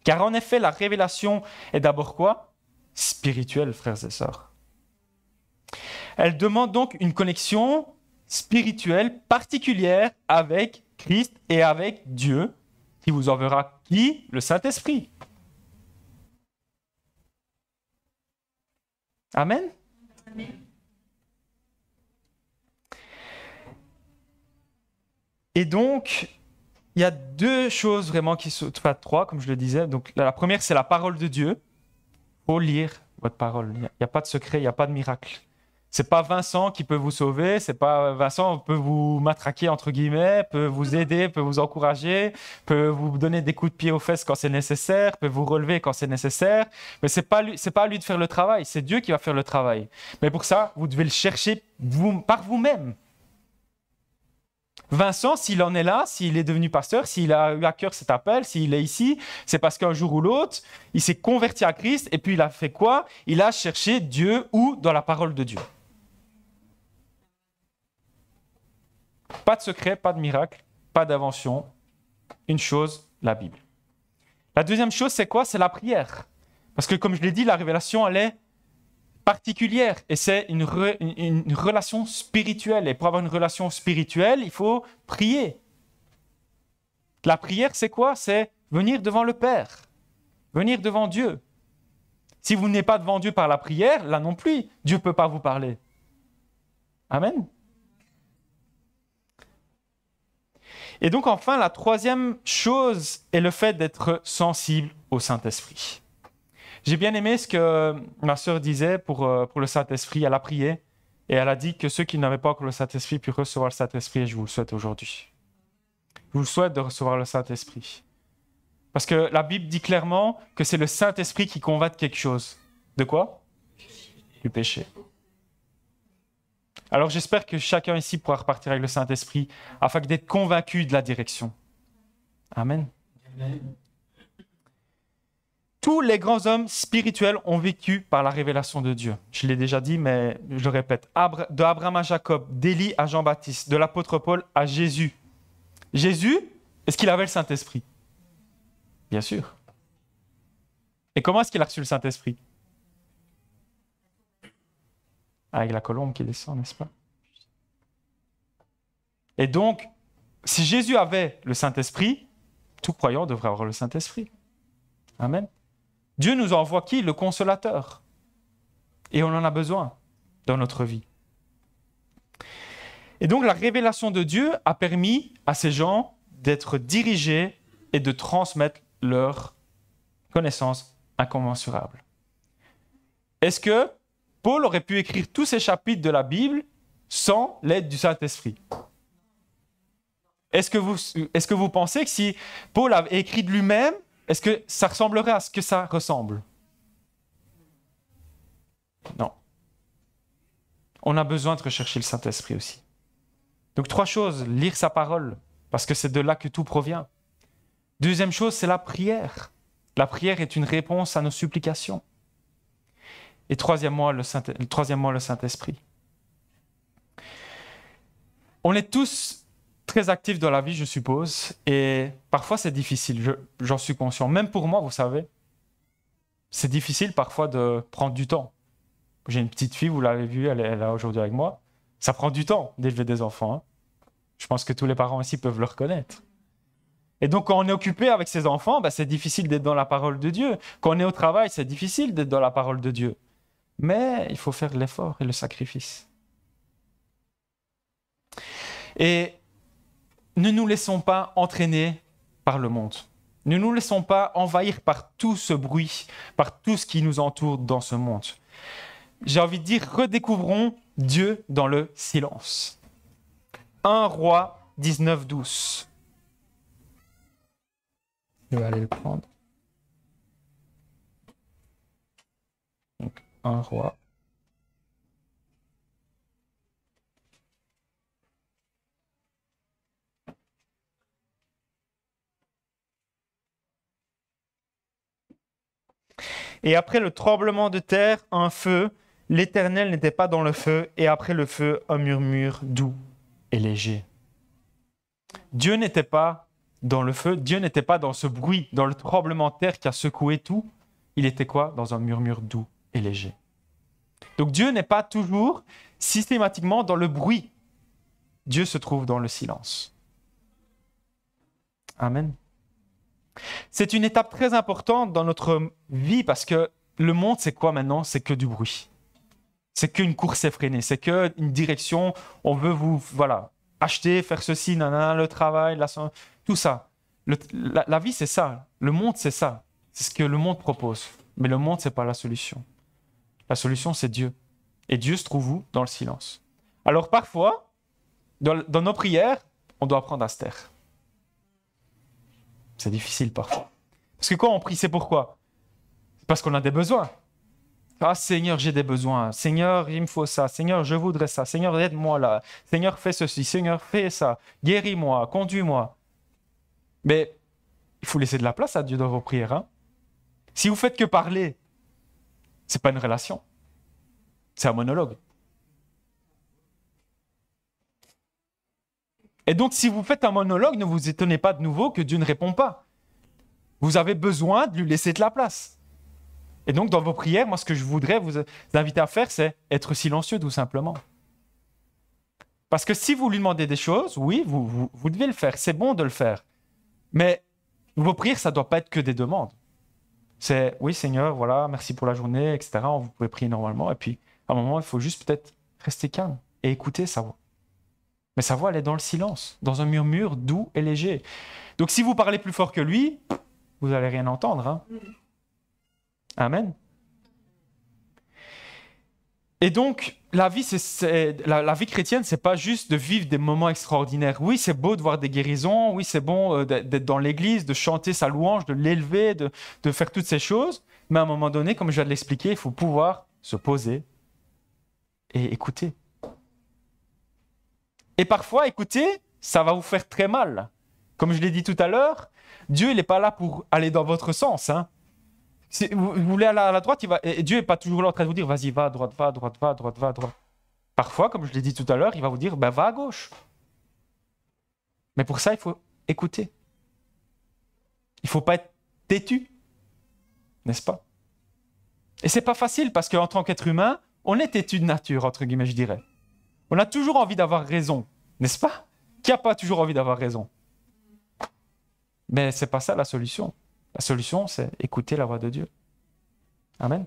Car en effet, la révélation est d'abord quoi? Spirituelle, frères et sœurs. Elle demande donc une connexion spirituelle particulière avec Christ et avec Dieu, qui vous enverra qui? Le Saint-Esprit. Amen. Amen. Et donc, il y a 2 choses vraiment qui sont, enfin 3, comme je le disais. Donc, la première, c'est la parole de Dieu. Il faut lire votre parole. Il n'y a pas de secret, il n'y a pas de miracle. C'est pas Vincent qui peut vous sauver, c'est pas Vincent peut vous matraquer entre guillemets, peut vous aider, peut vous encourager, peut vous donner des coups de pied aux fesses quand c'est nécessaire, peut vous relever quand c'est nécessaire. Mais c'est pas à lui de faire le travail, c'est Dieu qui va faire le travail. Mais pour ça, vous devez le chercher par vous-même. Vincent, s'il en est là, s'il est devenu pasteur, s'il a eu à cœur cet appel, s'il est ici, c'est parce qu'un jour ou l'autre, il s'est converti à Christ et puis il a fait quoi? Il a cherché Dieu ou dans la parole de Dieu. Pas de secret, pas de miracle, pas d'invention. Une chose, la Bible. La deuxième chose, c'est quoi? C'est la prière. Parce que comme je l'ai dit, la révélation, elle est particulière et c'est une relation spirituelle. Et pour avoir une relation spirituelle, il faut prier. La prière, c'est quoi? C'est venir devant le Père, venir devant Dieu. Si vous n'êtes pas devant Dieu par la prière, là non plus, Dieu ne peut pas vous parler. Amen. Et donc enfin, la troisième chose est le fait d'être sensible au Saint-Esprit. J'ai bien aimé ce que ma sœur disait pour le Saint-Esprit. Elle a prié et elle a dit que ceux qui n'avaient pas encore le Saint-Esprit puissent recevoir le Saint-Esprit et je vous le souhaite aujourd'hui. Je vous souhaite de recevoir le Saint-Esprit. Parce que la Bible dit clairement que c'est le Saint-Esprit qui convainc quelque chose. De quoi? Du péché. Alors j'espère que chacun ici pourra repartir avec le Saint-Esprit afin d'être convaincu de la direction. Amen. Amen. Tous les grands hommes spirituels ont vécu par la révélation de Dieu. Je l'ai déjà dit, mais je le répète. De Abraham à Jacob, d'Élie à Jean-Baptiste, de l'apôtre Paul à Jésus. Jésus, est-ce qu'il avait le Saint-Esprit? Bien sûr. Et comment est-ce qu'il a reçu le Saint-Esprit? Avec la colombe qui descend, n'est-ce pas? Et donc, si Jésus avait le Saint-Esprit, tout croyant devrait avoir le Saint-Esprit. Amen. Dieu nous envoie qui? Le Consolateur. Et on en a besoin dans notre vie. Et donc, la révélation de Dieu a permis à ces gens d'être dirigés et de transmettre leur connaissance incommensurable. Est-ce que Paul aurait pu écrire tous ces chapitres de la Bible sans l'aide du Saint-Esprit? Est-ce que vous pensez que si Paul avait écrit de lui-même, est-ce que ça ressemblerait à ce que ça ressemble? Non. On a besoin de rechercher le Saint-Esprit aussi. Donc 3 choses, lire sa parole, parce que c'est de là que tout provient. Deuxième chose, c'est la prière. La prière est une réponse à nos supplications. Et troisièmement, le Saint-Esprit. On est tous très actifs dans la vie, je suppose, et parfois c'est difficile, j'en suis conscient. Même pour moi, vous savez, c'est difficile parfois de prendre du temps. J'ai une petite fille, vous l'avez vue, elle est là aujourd'hui avec moi. Ça prend du temps d'élever des enfants. Hein. Je pense que tous les parents ici peuvent le reconnaître. Et donc, quand on est occupé avec ses enfants, c'est difficile d'être dans la parole de Dieu. Quand on est au travail, c'est difficile d'être dans la parole de Dieu. Mais il faut faire l'effort et le sacrifice. Et ne nous laissons pas entraîner par le monde. Ne nous laissons pas envahir par tout ce bruit, par tout ce qui nous entoure dans ce monde. J'ai envie de dire, redécouvrons Dieu dans le silence. 1 Roi 19, 12. Je vais aller le prendre. Donc, 1 Roi. Et après le tremblement de terre, un feu, l'Éternel n'était pas dans le feu, et après le feu, un murmure doux et léger. Dieu n'était pas dans le feu, Dieu n'était pas dans ce bruit, dans le tremblement de terre qui a secoué tout. Il était quoi? Dans un murmure doux et léger. Donc Dieu n'est pas toujours systématiquement dans le bruit. Dieu se trouve dans le silence. Amen. C'est une étape très importante dans notre vie parce que le monde, c'est quoi maintenant? C'est que du bruit. C'est qu'une course effrénée, c'est qu'une direction. On veut acheter, faire ceci, nanana, le travail, tout ça. La vie, c'est ça. Le monde, c'est ça. C'est ce que le monde propose. Mais le monde, ce n'est pas la solution. La solution, c'est Dieu. Et Dieu se trouve où? Dans le silence. Alors parfois, dans nos prières, on doit apprendre à se taire. C'est difficile parfois. Parce que quand on prie, c'est pourquoi? C'est parce qu'on a des besoins. Ah Seigneur, j'ai des besoins. Seigneur, il me faut ça. Seigneur, je voudrais ça. Seigneur, aide-moi là. Seigneur, fais ceci. Seigneur, fais ça. Guéris-moi, conduis-moi. Mais il faut laisser de la place à Dieu dans vos prières. Hein? Si vous faites que parler, c'est pas une relation. C'est un monologue. Et donc, si vous faites un monologue, ne vous étonnez pas de nouveau que Dieu ne répond pas. Vous avez besoin de lui laisser de la place. Et donc, dans vos prières, moi, ce que je voudrais vous inviter à faire, c'est être silencieux, tout simplement. Parce que si vous lui demandez des choses, oui, vous devez le faire. C'est bon de le faire. Mais vos prières, ça ne doit pas être que des demandes. C'est, oui, Seigneur, voilà, merci pour la journée, etc. Vous pouvez prier normalement. Et puis, à un moment, il faut juste peut-être rester calme et écouter sa voix. Mais sa voix, elle est dans le silence, dans un murmure doux et léger. Donc, si vous parlez plus fort que lui, vous n'allez rien entendre. Hein. Amen. Et donc, la vie chrétienne, c'est pas juste de vivre des moments extraordinaires. Oui, c'est beau de voir des guérisons. Oui, c'est bon d'être dans l'église, de chanter sa louange, de l'élever, de faire toutes ces choses. Mais à un moment donné, comme je viens de l'expliquer, il faut pouvoir se poser et écouter. Et parfois, écouter, ça va vous faire très mal. Comme je l'ai dit tout à l'heure, Dieu, il n'est pas là pour aller dans votre sens. Hein. Si vous voulez aller à la droite, et Dieu n'est pas toujours là en train de vous dire « Vas-y, va à droite, va à droite, va à droite, va à droite. » Parfois, comme je l'ai dit tout à l'heure, il va vous dire « Va à gauche. » Mais pour ça, il faut écouter. Il ne faut pas être têtu. N'est-ce pas? Et ce n'est pas facile parce qu'en tant qu'être humain, on est têtu de nature, entre guillemets, je dirais. On a toujours envie d'avoir raison, n'est-ce pas? Qui n'a pas toujours envie d'avoir raison? Mais ce n'est pas ça la solution. La solution, c'est écouter la voix de Dieu. Amen.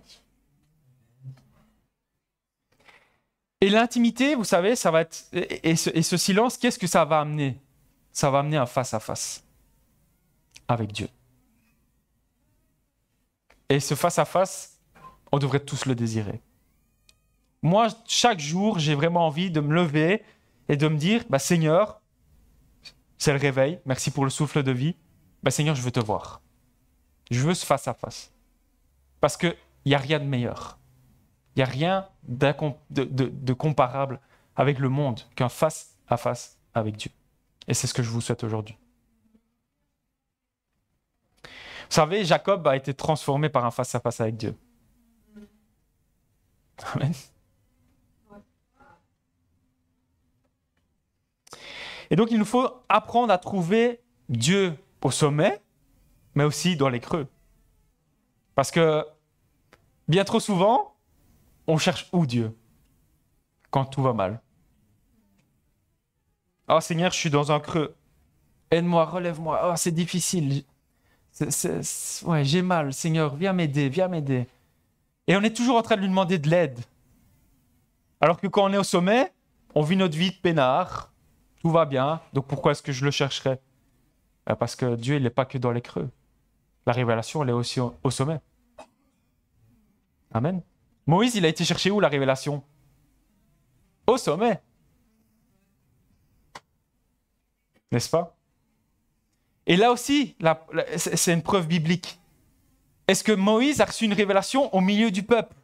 Et l'intimité, vous savez, ça va être... Et ce silence, qu'est-ce que ça va amener? Ça va amener un face-à-face avec Dieu. Et ce face-à-face, on devrait tous le désirer. Moi, chaque jour, j'ai vraiment envie de me lever et de me dire, Seigneur, c'est le réveil, merci pour le souffle de vie. Seigneur, je veux te voir. Je veux ce face-à-face. Parce qu'il n'y a rien de meilleur. Il n'y a rien de comparable avec le monde qu'un face-à-face avec Dieu. Et c'est ce que je vous souhaite aujourd'hui. Vous savez, Jacob a été transformé par un face-à-face avec Dieu. Amen. Et donc, il nous faut apprendre à trouver Dieu au sommet, mais aussi dans les creux. Parce que bien trop souvent, on cherche où Dieu? Quand tout va mal. Oh Seigneur, je suis dans un creux. Aide-moi, relève-moi. Oh, c'est difficile. Ouais, j'ai mal. Seigneur, viens m'aider, viens m'aider. Et on est toujours en train de lui demander de l'aide. Alors que quand on est au sommet, on vit notre vie de peinard. Tout va bien. Donc pourquoi est-ce que je le chercherais? Parce que Dieu, il n'est pas que dans les creux. La révélation, elle est aussi au sommet. Amen. Moïse, il a été chercher où la révélation? Au sommet. N'est-ce pas? Et là aussi, c'est une preuve biblique. Est-ce que Moïse a reçu une révélation au milieu du peuple?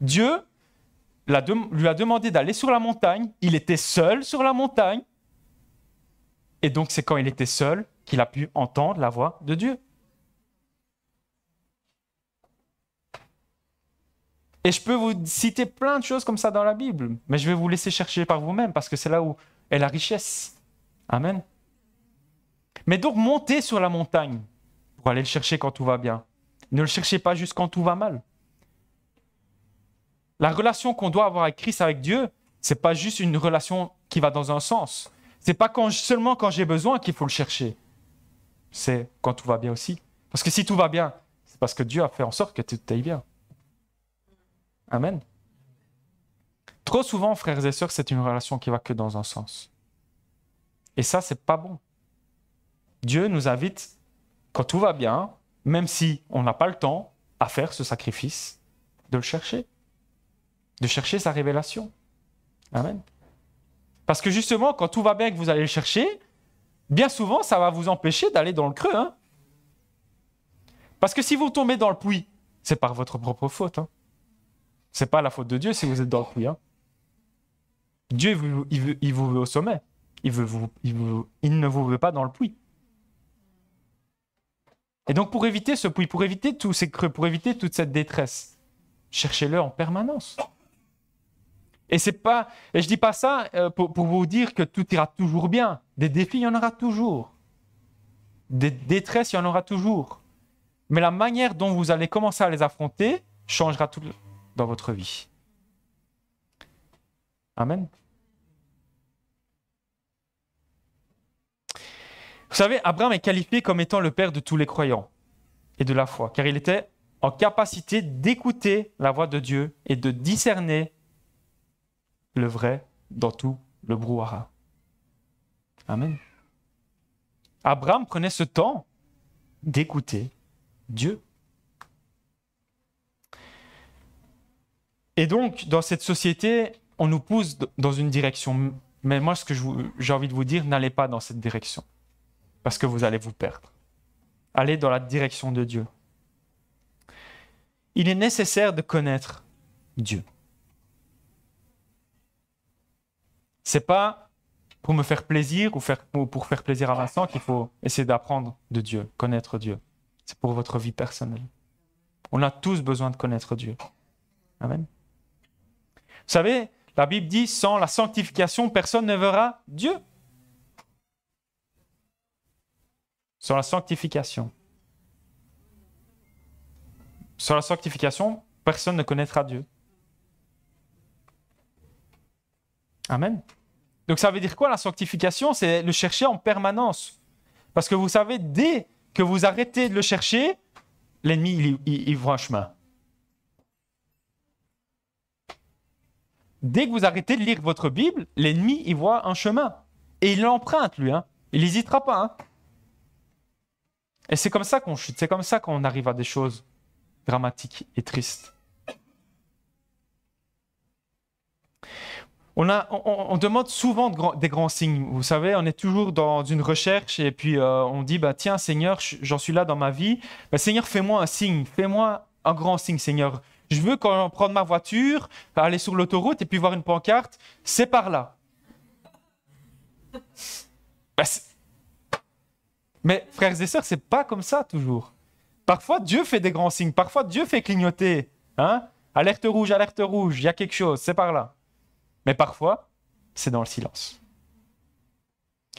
Dieu lui a demandé d'aller sur la montagne. Il était seul sur la montagne. Et donc, c'est quand il était seul qu'il a pu entendre la voix de Dieu. Et je peux vous citer plein de choses comme ça dans la Bible, mais je vais vous laisser chercher par vous-même parce que c'est là où est la richesse. Amen. Mais donc, montez sur la montagne pour aller le chercher quand tout va bien. Ne le cherchez pas juste quand tout va mal. La relation qu'on doit avoir avec Christ, avec Dieu, ce n'est pas juste une relation qui va dans un sens. Ce n'est pas seulement quand j'ai besoin qu'il faut le chercher. C'est quand tout va bien aussi. Parce que si tout va bien, c'est parce que Dieu a fait en sorte que tout aille bien. Amen. Trop souvent, frères et sœurs, c'est une relation qui va que dans un sens. Et ça, c'est pas bon. Dieu nous invite, quand tout va bien, même si on n'a pas le temps, à faire ce sacrifice, de le chercher, de chercher sa révélation. Amen. Parce que justement, quand tout va bien et que vous allez le chercher, bien souvent, ça va vous empêcher d'aller dans le creux. Hein. Parce que si vous tombez dans le puits, c'est par votre propre faute. Hein. Ce n'est pas la faute de Dieu si vous êtes dans le puits. Hein. Dieu, il vous veut au sommet. Il ne vous veut pas dans le puits. Et donc, pour éviter ce puits, pour éviter tous ces creux, pour éviter toute cette détresse, cherchez-le en permanence. Et je dis pas ça pour vous dire que tout ira toujours bien. Des défis, il y en aura toujours. Des détresses, il y en aura toujours. Mais la manière dont vous allez commencer à les affronter changera tout dans votre vie. Amen. Vous savez, Abraham est qualifié comme étant le père de tous les croyants et de la foi, car il était en capacité d'écouter la voix de Dieu et de discerner le vrai dans tout le brouhaha. Amen. Abraham prenait ce temps d'écouter Dieu. Et donc, dans cette société, on nous pousse dans une direction. Mais moi, ce que j'ai envie de vous dire, n'allez pas dans cette direction. Parce que vous allez vous perdre. Allez dans la direction de Dieu. Il est nécessaire de connaître Dieu. C'est pas pour me faire plaisir ou pour faire plaisir à Vincent qu'il faut essayer d'apprendre de Dieu, connaître Dieu. C'est pour votre vie personnelle. On a tous besoin de connaître Dieu. Amen. Vous savez, la Bible dit, sans la sanctification, personne ne verra Dieu. Sans la sanctification. Sans la sanctification, personne ne connaîtra Dieu. Amen. Donc ça veut dire quoi la sanctification? C'est le chercher en permanence. Parce que vous savez, dès que vous arrêtez de le chercher, l'ennemi, il voit un chemin. Dès que vous arrêtez de lire votre Bible, l'ennemi, il voit un chemin. Et il l'emprunte, lui. Hein. Il n'hésitera pas. Hein. Et c'est comme ça qu'on chute. C'est comme ça qu'on arrive à des choses dramatiques et tristes. On demande souvent des grands signes. Vous savez, on est toujours dans une recherche et puis on dit, tiens Seigneur, j'en suis là dans ma vie. Seigneur, fais-moi un signe, fais-moi un grand signe, Seigneur. Je veux quand je prends ma voiture, aller sur l'autoroute et puis voir une pancarte, c'est par là. Mais frères et sœurs, c'est pas comme ça toujours. Parfois, Dieu fait des grands signes. Parfois, Dieu fait clignoter. Hein? Alerte rouge, il y a quelque chose, c'est par là. Mais parfois, c'est dans le silence.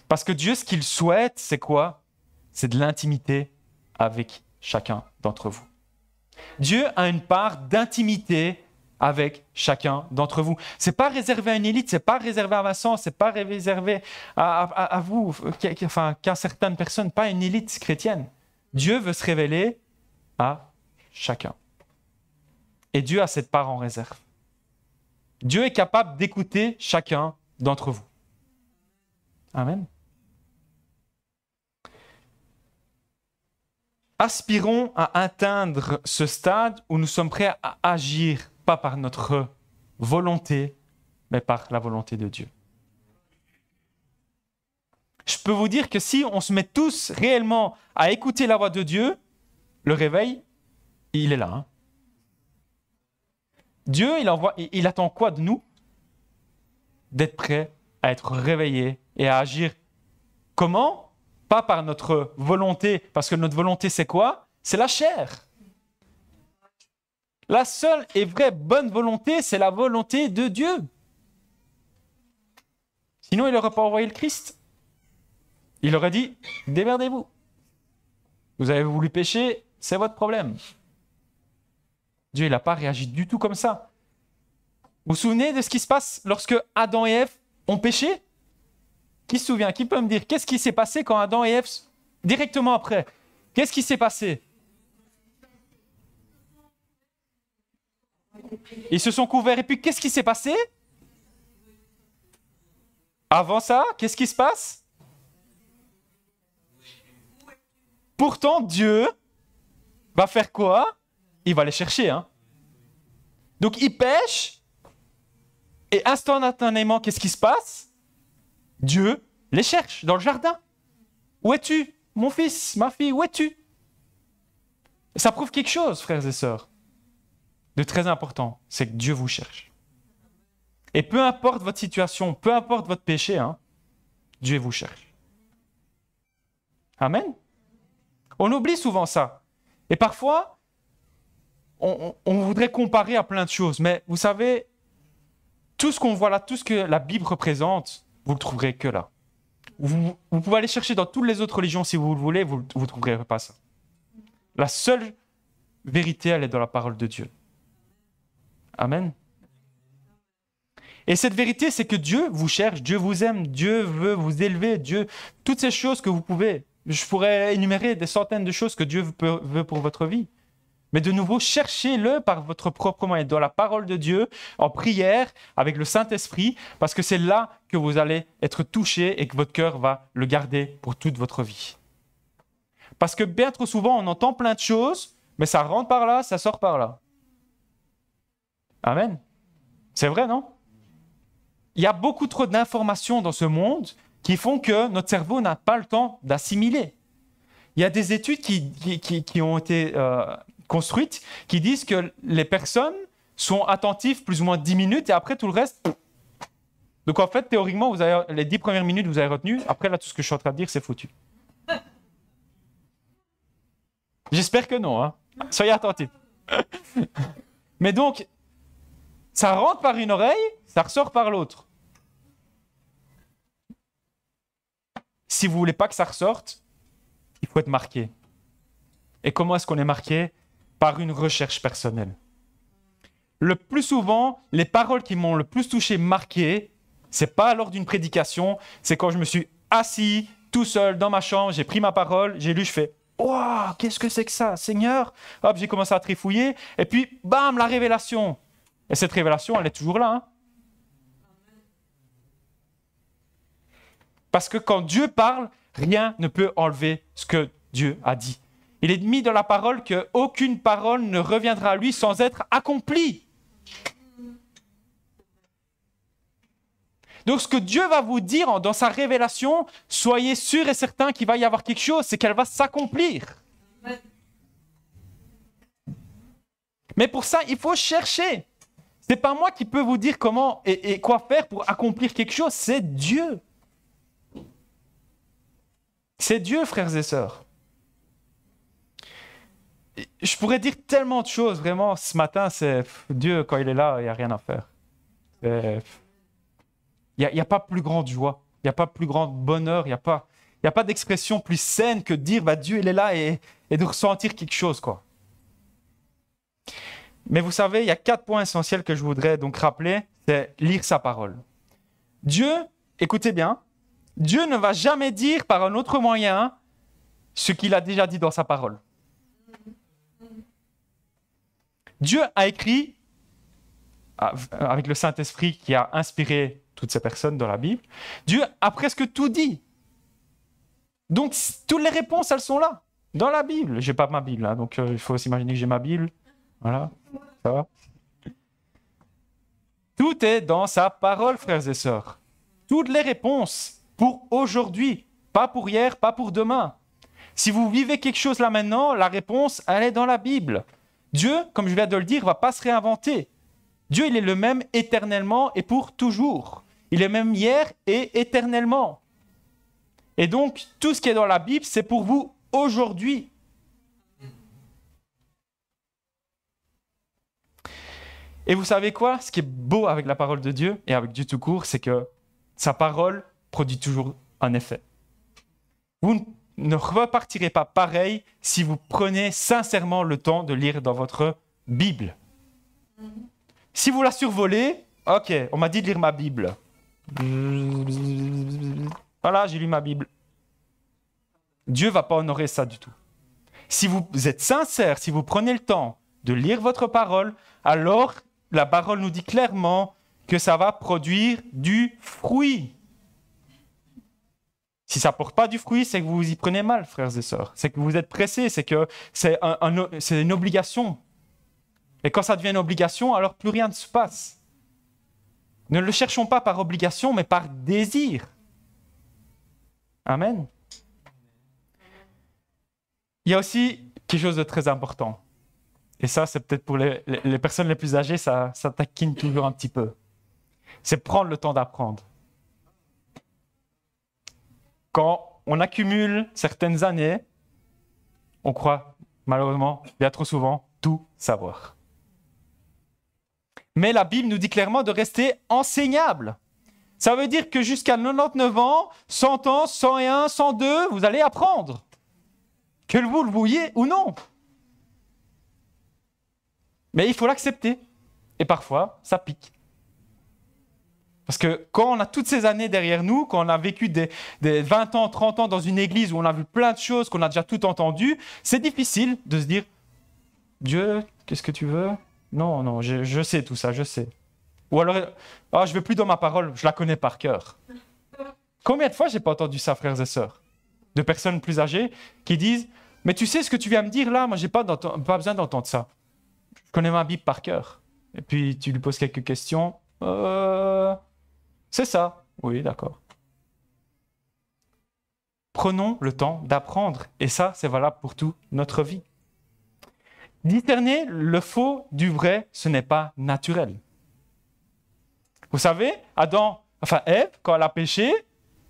Parce que Dieu, ce qu'il souhaite, c'est quoi? C'est de l'intimité avec chacun d'entre vous. Dieu a une part d'intimité avec chacun d'entre vous. Ce n'est pas réservé à une élite, ce n'est pas réservé à Vincent, ce n'est pas réservé à vous, qu'à certaines personnes, pas une élite chrétienne. Dieu veut se révéler à chacun. Et Dieu a cette part en réserve. Dieu est capable d'écouter chacun d'entre vous. Amen. Aspirons à atteindre ce stade où nous sommes prêts à agir, pas par notre volonté, mais par la volonté de Dieu. Je peux vous dire que si on se met tous réellement à écouter la voix de Dieu, le réveil, il est là. Hein. Dieu, il attend quoi de nous? D'être prêts à être réveillés et à agir. Comment? Pas par notre volonté, parce que notre volonté, c'est quoi? C'est la chair. La seule et vraie bonne volonté, c'est la volonté de Dieu. Sinon, il n'aurait pas envoyé le Christ. Il aurait dit, démerdez-vous. Vous avez voulu pécher, c'est votre problème. Dieu, il n'a pas réagi du tout comme ça. Vous vous souvenez de ce qui se passe lorsque Adam et Ève ont péché? Qui se souvient? Qui peut me dire qu'est-ce qui s'est passé quand Adam et Ève, directement après, qu'est-ce qui s'est passé? Ils se sont couverts et puis qu'est-ce qui s'est passé? Avant ça, qu'est-ce qui se passe? Pourtant, Dieu va faire quoi? il va les chercher. Hein. Donc, ils pêchent, et instantanément, qu'est-ce qui se passe? Dieu les cherche dans le jardin. Où es-tu, mon fils, ma fille, où es-tu? Ça prouve quelque chose, frères et sœurs, de très important, c'est que Dieu vous cherche. Et peu importe votre situation, peu importe votre péché, hein, Dieu vous cherche. Amen. On oublie souvent ça. Et parfois, on voudrait comparer à plein de choses, mais vous savez, tout ce qu'on voit là, tout ce que la Bible représente, vous le trouverez que là. Vous pouvez aller chercher dans toutes les autres religions si vous le voulez, vous ne trouverez pas ça. La seule vérité, elle est dans la parole de Dieu. Amen. Et cette vérité, c'est que Dieu vous cherche, Dieu vous aime, Dieu veut vous élever, Dieu, toutes ces choses que vous pouvez. Je pourrais énumérer des centaines de choses que Dieu veut pour votre vie. Mais de nouveau, cherchez-le par votre propre moyen, dans la parole de Dieu, en prière, avec le Saint-Esprit, parce que c'est là que vous allez être touché et que votre cœur va le garder pour toute votre vie. Parce que bien trop souvent, on entend plein de choses, mais ça rentre par là, ça sort par là. Amen. C'est vrai, non? Il y a beaucoup trop d'informations dans ce monde qui font que notre cerveau n'a pas le temps d'assimiler. Il y a des études qui ont été construites qui disent que les personnes sont attentives plus ou moins 10 minutes et après tout le reste... Donc en fait, théoriquement, vous avez, les 10 premières minutes, vous avez retenu. Après, là, tout ce que je suis en train de dire, c'est foutu. J'espère que non. Hein. Soyez attentifs. Mais donc, ça rentre par une oreille, ça ressort par l'autre. Si vous ne voulez pas que ça ressorte, il faut être marqué. Et comment est-ce qu'on est marqué? Par une recherche personnelle. Le plus souvent, les paroles qui m'ont le plus touché, marqué, ce n'est pas lors d'une prédication, c'est quand je me suis assis tout seul dans ma chambre, j'ai pris ma parole, j'ai lu, je fais « Waouh, qu'est-ce que c'est que ça, Seigneur ?» Hop, j'ai commencé à trifouiller, et puis bam, la révélation. Et cette révélation, elle est toujours là. Hein. Parce que quand Dieu parle, rien ne peut enlever ce que Dieu a dit. Il est mis dans la parole qu'aucune parole ne reviendra à lui sans être accomplie. Donc ce que Dieu va vous dire dans sa révélation, soyez sûr et certain qu'il va y avoir quelque chose, c'est qu'elle va s'accomplir. Mais pour ça, il faut chercher. Ce n'est pas moi qui peux vous dire comment et quoi faire pour accomplir quelque chose, c'est Dieu. C'est Dieu, frères et sœurs. Je pourrais dire tellement de choses, vraiment, ce matin, c'est Dieu, quand il est là, il n'y a rien à faire. Il n'y a pas plus grande joie, il n'y a pas plus grand bonheur, il n'y a pas d'expression plus saine que de dire bah, Dieu, il est là et de ressentir quelque chose, quoi. Mais vous savez, il y a 4 points essentiels que je voudrais donc rappeler, c'est lire sa parole. Dieu, écoutez bien, Dieu ne va jamais dire par un autre moyen ce qu'il a déjà dit dans sa parole. Dieu a écrit, avec le Saint-Esprit qui a inspiré toutes ces personnes dans la Bible, Dieu a presque tout dit. Donc, toutes les réponses, elles sont là, dans la Bible. Je n'ai pas ma Bible, hein, donc il faut s'imaginer que j'ai ma Bible. Voilà, ça va. Tout est dans sa parole, frères et sœurs. Toutes les réponses pour aujourd'hui, pas pour hier, pas pour demain. Si vous vivez quelque chose là maintenant, la réponse, elle est dans la Bible. Dieu, comme je viens de le dire, ne va pas se réinventer. Dieu, il est le même éternellement et pour toujours. Il est même hier et éternellement. Et donc, tout ce qui est dans la Bible, c'est pour vous aujourd'hui. Et vous savez quoi? Ce qui est beau avec la parole de Dieu et avec Dieu tout court, c'est que sa parole produit toujours un effet. Vous ne repartirez pas pareil si vous prenez sincèrement le temps de lire dans votre Bible. Si vous la survolez, ok, on m'a dit de lire ma Bible. Voilà, j'ai lu ma Bible. Dieu ne va pas honorer ça du tout. Si vous êtes sincère, si vous prenez le temps de lire votre parole, alors la parole nous dit clairement que ça va produire du fruit. Si ça ne porte pas du fruit, c'est que vous y prenez mal, frères et sœurs. C'est que vous êtes pressés, c'est que c'est une obligation. Et quand ça devient une obligation, alors plus rien ne se passe. Ne le cherchons pas par obligation, mais par désir. Amen. Il y a aussi quelque chose de très important. Et ça, c'est peut-être pour les personnes les plus âgées, ça taquine toujours un petit peu. C'est prendre le temps d'apprendre. Quand on accumule certaines années, on croit, malheureusement, bien trop souvent, tout savoir. Mais la Bible nous dit clairement de rester enseignable. Ça veut dire que jusqu'à 99 ans, 100 ans, 101, 102, vous allez apprendre. Que vous le vouliez ou non. Mais il faut l'accepter. Et parfois, ça pique. Parce que quand on a toutes ces années derrière nous, quand on a vécu des 20 ans, 30 ans dans une église où on a vu plein de choses, qu'on a déjà tout entendu, c'est difficile de se dire « Dieu, qu'est-ce que tu veux ?» Non, je sais tout ça, je sais. Ou alors, je ne vais plus dans ma parole, je la connais par cœur. Combien de fois je n'ai pas entendu ça, frères et sœurs, de personnes plus âgées qui disent « Mais tu sais ce que tu viens me dire là, moi je n'ai pas besoin d'entendre ça. Je connais ma Bible par cœur. » Et puis tu lui poses quelques questions. C'est ça. Oui, d'accord. Prenons le temps d'apprendre. Et ça, c'est valable pour toute notre vie. Discerner le faux du vrai, ce n'est pas naturel. Vous savez, Ève, quand elle a péché,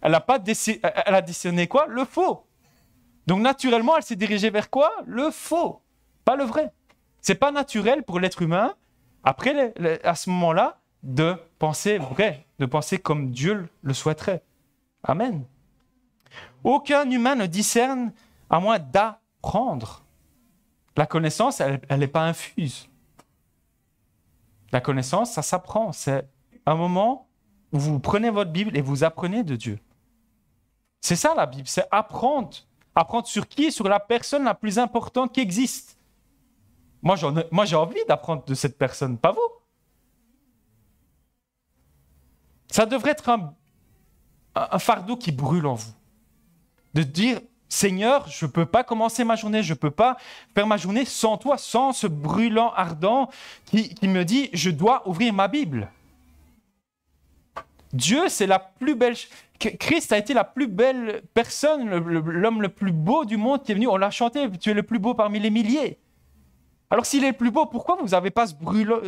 elle a discerné quoi? Le faux. Donc naturellement, elle s'est dirigée vers quoi? Le faux, pas le vrai. C'est pas naturel pour l'être humain, après, à ce moment-là, de penser vrai, de penser comme Dieu le souhaiterait. Amen. Aucun humain ne discerne à moins d'apprendre. La connaissance, elle n'est pas infuse. La connaissance, ça s'apprend. C'est un moment où vous prenez votre Bible et vous apprenez de Dieu. C'est ça la Bible, c'est apprendre. Apprendre sur qui? Sur la personne la plus importante qui existe. Moi, j'ai envie d'apprendre de cette personne, pas vous. Ça devrait être un fardeau qui brûle en vous. De dire, Seigneur, je ne peux pas commencer ma journée, je ne peux pas faire ma journée sans toi, sans ce brûlant ardent qui me dit, je dois ouvrir ma Bible. Dieu, c'est la plus belle... Christ a été la plus belle personne, l'homme le plus beau du monde qui est venu. On l'a chanté, tu es le plus beau parmi les milliers. Alors s'il est le plus beau, pourquoi vous n'avez pas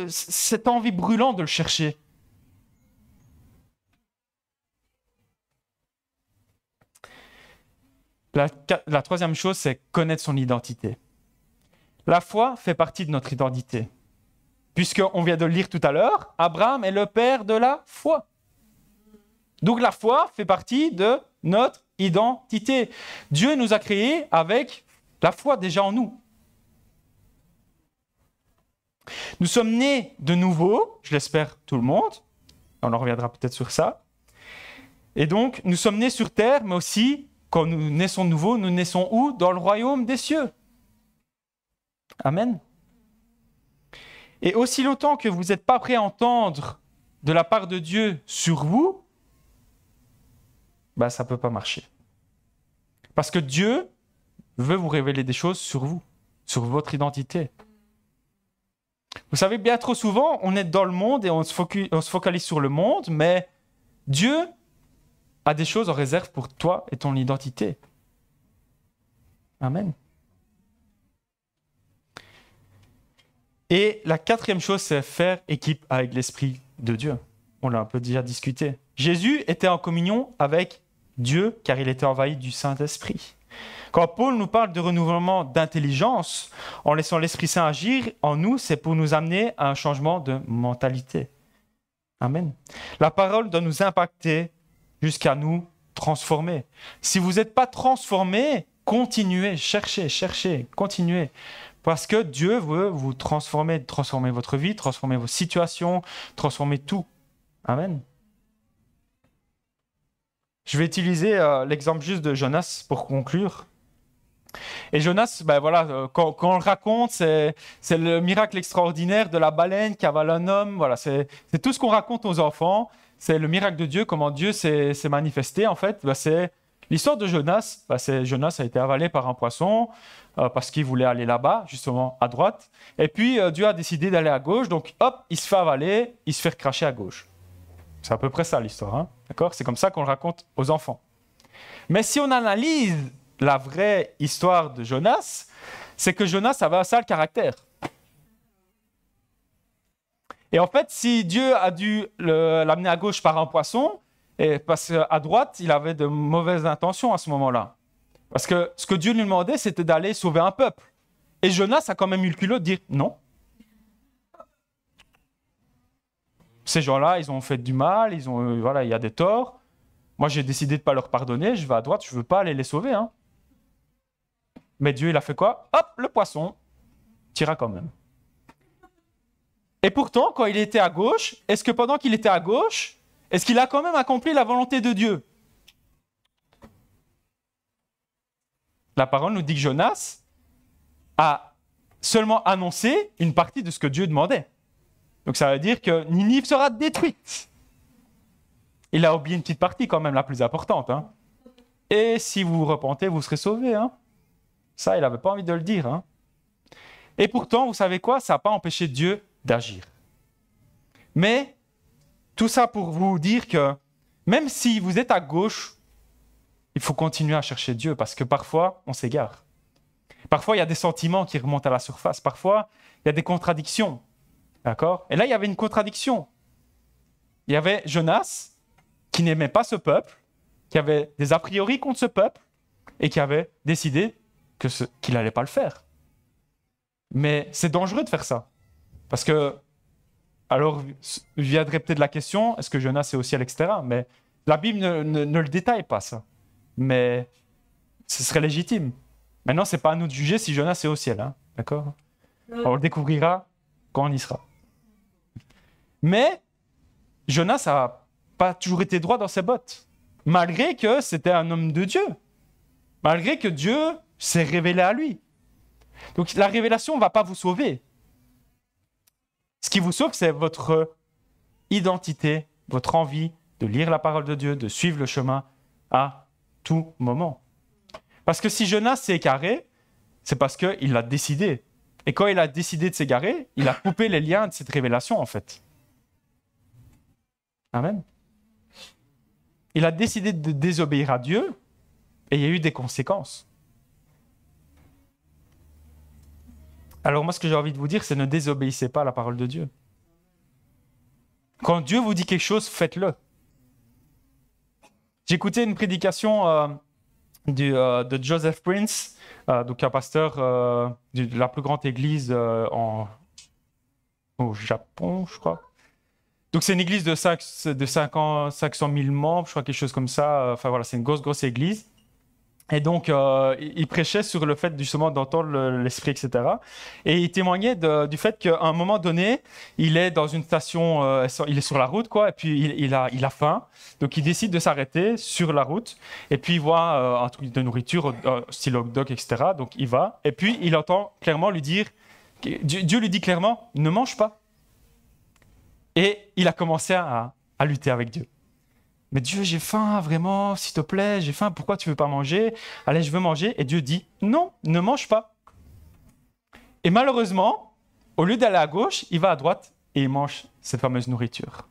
cette envie brûlante de le chercher? La troisième chose, c'est connaître son identité. La foi fait partie de notre identité. Puisqu'on vient de le lire tout à l'heure, Abraham est le père de la foi. Donc la foi fait partie de notre identité. Dieu nous a créés avec la foi déjà en nous. Nous sommes nés de nouveau, je l'espère tout le monde, on en reviendra peut-être sur ça. Et donc, nous sommes nés sur terre, mais aussi, quand nous naissons de nouveau, nous naissons où? Dans le royaume des cieux. Amen. Et aussi longtemps que vous n'êtes pas prêts à entendre de la part de Dieu sur vous, ça ne peut pas marcher. Parce que Dieu veut vous révéler des choses sur vous, sur votre identité. Vous savez, bien trop souvent, on est dans le monde et on se focalise sur le monde, mais Dieu a des choses en réserve pour toi et ton identité. Amen. Et la quatrième chose, c'est faire équipe avec l'Esprit de Dieu. On l'a un peu déjà discuté. Jésus était en communion avec Dieu car il était envahi du Saint-Esprit. Quand Paul nous parle de renouvellement d'intelligence, en laissant l'Esprit Saint agir en nous, c'est pour nous amener à un changement de mentalité. Amen. La parole doit nous impacter jusqu'à nous transformer. Si vous n'êtes pas transformé, continuez, cherchez, continuez. Parce que Dieu veut vous transformer votre vie, transformer vos situations, transformer tout. Amen. Je vais utiliser l'exemple juste de Jonas pour conclure. Et Jonas, quand on le raconte, c'est le miracle extraordinaire de la baleine qui avale un homme. Voilà, c'est tout ce qu'on raconte aux enfants. C'est le miracle de Dieu, comment Dieu s'est manifesté en fait. C'est L'histoire de Jonas, Jonas a été avalé par un poisson parce qu'il voulait aller là-bas, justement à droite. Et puis Dieu a décidé d'aller à gauche, donc hop, il se fait avaler, il se fait recracher à gauche. C'est à peu près ça l'histoire, hein? D'accord? C'est comme ça qu'on le raconte aux enfants. Mais si on analyse la vraie histoire de Jonas, c'est que Jonas avait un sale caractère. Et en fait, si Dieu a dû l'amener à gauche par un poisson, et parce qu'à droite, il avait de mauvaises intentions à ce moment-là. Parce que ce que Dieu lui demandait, c'était d'aller sauver un peuple. Et Jonas a quand même eu le culot de dire non. Ces gens-là, ils ont fait du mal, voilà, il y a des torts. Moi, j'ai décidé de ne pas leur pardonner, je vais à droite, je ne veux pas aller les sauver. Hein. Mais Dieu, il a fait quoi? Hop, le poisson tira quand même. Et pourtant, quand il était à gauche, est-ce que pendant qu'il était à gauche, est-ce qu'il a quand même accompli la volonté de Dieu? La parole nous dit que Jonas a seulement annoncé une partie de ce que Dieu demandait. Donc ça veut dire que Ninive sera détruite. Il a oublié une petite partie quand même, la plus importante. Hein. Et si vous vous repentez, vous serez sauvés. Hein. Ça, il n'avait pas envie de le dire. Hein. Et pourtant, vous savez quoi? Ça n'a pas empêché Dieu d'agir. Mais tout ça pour vous dire que même si vous êtes à gauche, il faut continuer à chercher Dieu parce que parfois, on s'égare. Parfois, il y a des sentiments qui remontent à la surface. Parfois, il y a des contradictions. D'accord? Et là, il y avait une contradiction. Il y avait Jonas qui n'aimait pas ce peuple, qui avait des a priori contre ce peuple et qui avait décidé qu'il n'allait pas le faire. Mais c'est dangereux de faire ça. Parce que, alors, viendrait peut-être la question, est-ce que Jonas est au ciel, etc. Mais la Bible ne le détaille pas, ça. Mais ce serait légitime. Maintenant, ce n'est pas à nous de juger si Jonas est au ciel. Hein, d'accord? On le découvrira quand on y sera. Mais Jonas n'a pas toujours été droit dans ses bottes. Malgré que c'était un homme de Dieu. Malgré que Dieu s'est révélé à lui. Donc la révélation ne va pas vous sauver. Ce qui vous sauve, c'est votre identité, votre envie de lire la parole de Dieu, de suivre le chemin à tout moment. Parce que si Jonas s'est égaré, c'est parce qu'il l'a décidé. Et quand il a décidé de s'égarer, il a coupé les liens de cette révélation, en fait. Amen. Il a décidé de désobéir à Dieu et il y a eu des conséquences. Alors moi, ce que j'ai envie de vous dire, c'est ne désobéissez pas à la parole de Dieu. Quand Dieu vous dit quelque chose, faites-le. J'ai écouté une prédication de Joseph Prince, donc un pasteur de la plus grande église au Japon, je crois. Donc c'est une église de 500 000 membres, je crois, quelque chose comme ça. Enfin voilà, c'est une grosse église. Et donc, il prêchait sur le fait justement d'entendre l'esprit, etc. Et il témoignait du fait qu'à un moment donné, il est dans une station, il est sur la route, quoi, et puis il a faim. Donc, il décide de s'arrêter sur la route, et puis il voit un truc de nourriture, style hot dog, etc. Donc, il va, et puis il entend clairement lui dire, Dieu lui dit clairement, ne mange pas. Et il a commencé à lutter avec Dieu. Mais Dieu, j'ai faim, vraiment, s'il te plaît, j'ai faim, pourquoi tu ne veux pas manger? Allez, je veux manger. Et Dieu dit, non, ne mange pas. Et malheureusement, au lieu d'aller à gauche, il va à droite et il mange cette fameuse nourriture.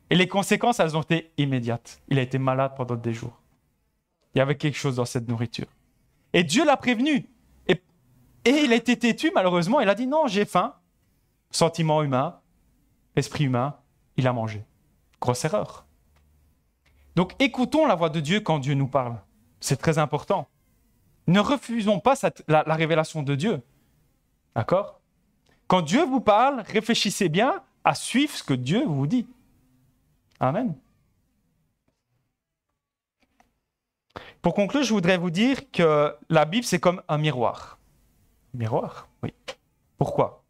Et les conséquences, elles ont été immédiates. Il a été malade pendant des jours. Il y avait quelque chose dans cette nourriture. Et Dieu l'a prévenu. Et il a été têtu, malheureusement. Il a dit, non, j'ai faim. Sentiment humain, esprit humain, il a mangé. Grosse erreur. Donc, écoutons la voix de Dieu quand Dieu nous parle. C'est très important. Ne refusons pas la révélation de Dieu. D'accord? Quand Dieu vous parle, réfléchissez bien à suivre ce que Dieu vous dit. Amen. Pour conclure, je voudrais vous dire que la Bible, c'est comme un miroir. Miroir? Oui. Pourquoi?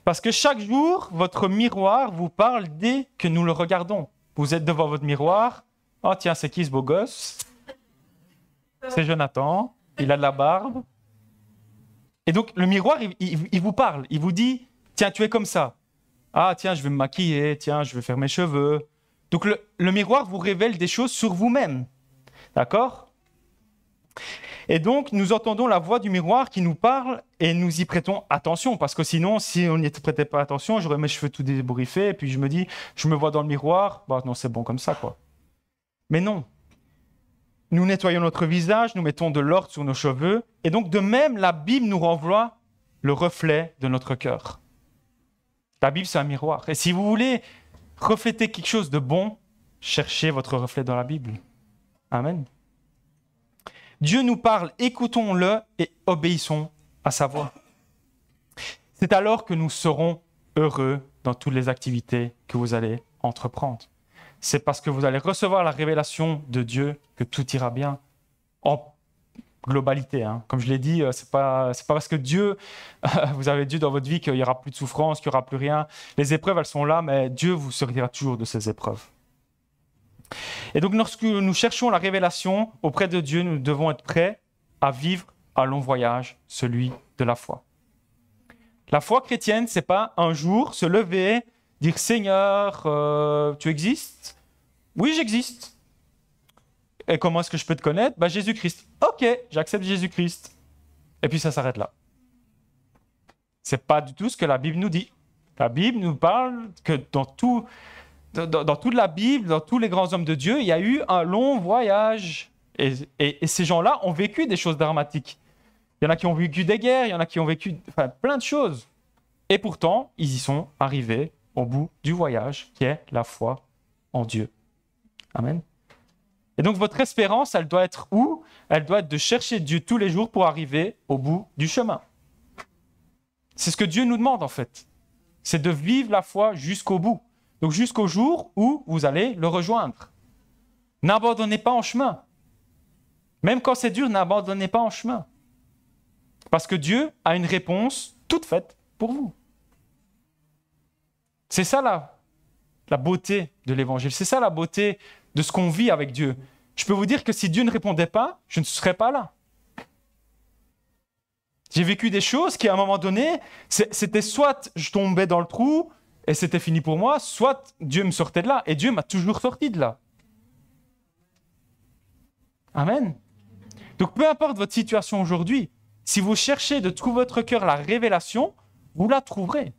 Parce que chaque jour, votre miroir vous parle dès que nous le regardons. Vous êtes devant votre miroir. Oh tiens, c'est qui ce beau gosse? C'est Jonathan. Il a de la barbe. Et donc, le miroir, il vous parle. Il vous dit, tiens, tu es comme ça. Ah tiens, je vais me maquiller. Tiens, je vais faire mes cheveux. Donc, le miroir vous révèle des choses sur vous-même. D'accord? Et donc, nous entendons la voix du miroir qui nous parle et nous y prêtons attention. Parce que sinon, si on n'y prêtait pas attention, j'aurais mes cheveux tout débouriffés et puis je me dis, je me vois dans le miroir, bah non, c'est bon comme ça, quoi. Mais non. Nous nettoyons notre visage, nous mettons de l'ordre sur nos cheveux. Et donc, de même, la Bible nous renvoie le reflet de notre cœur. La Bible, c'est un miroir. Et si vous voulez refléter quelque chose de bon, cherchez votre reflet dans la Bible. Amen. Dieu nous parle, écoutons-le et obéissons à sa voix. C'est alors que nous serons heureux dans toutes les activités que vous allez entreprendre. C'est parce que vous allez recevoir la révélation de Dieu que tout ira bien en globalité. Hein. Comme je l'ai dit, c'est pas parce que Dieu, vous avez Dieu dans votre vie qu'il n'y aura plus de souffrance, qu'il n'y aura plus rien. Les épreuves, elles sont là, mais Dieu vous sortira toujours de ces épreuves. Et donc, lorsque nous cherchons la révélation auprès de Dieu, nous devons être prêts à vivre un long voyage, celui de la foi. La foi chrétienne, c'est pas un jour se lever, dire « Seigneur, tu existes ?» « Oui, j'existe. » « Et comment est-ce que je peux te connaître ?»« Jésus-Christ. »« Ok, j'accepte Jésus-Christ. » Et puis ça s'arrête là. C'est pas du tout ce que la Bible nous dit. La Bible nous parle que dans toute la Bible, dans tous les grands hommes de Dieu, il y a eu un long voyage. Et ces gens-là ont vécu des choses dramatiques. Il y en a qui ont vécu des guerres, il y en a qui ont vécu plein de choses. Et pourtant, ils y sont arrivés au bout du voyage, qui est la foi en Dieu. Amen. Et donc, votre espérance, elle doit être où? Elle doit être de chercher Dieu tous les jours pour arriver au bout du chemin. C'est ce que Dieu nous demande, en fait. C'est de vivre la foi jusqu'au bout. Donc, jusqu'au jour où vous allez le rejoindre. N'abandonnez pas en chemin. Même quand c'est dur, n'abandonnez pas en chemin. Parce que Dieu a une réponse toute faite pour vous. C'est ça la beauté de l'Évangile. C'est ça la beauté de ce qu'on vit avec Dieu. Je peux vous dire que si Dieu ne répondait pas, je ne serais pas là. J'ai vécu des choses qui, à un moment donné, c'était soit je tombais dans le trou et c'était fini pour moi, soit Dieu me sortait de là. Et Dieu m'a toujours sorti de là. Amen. Donc, peu importe votre situation aujourd'hui, si vous cherchez de trouver votre cœur la révélation, vous la trouverez.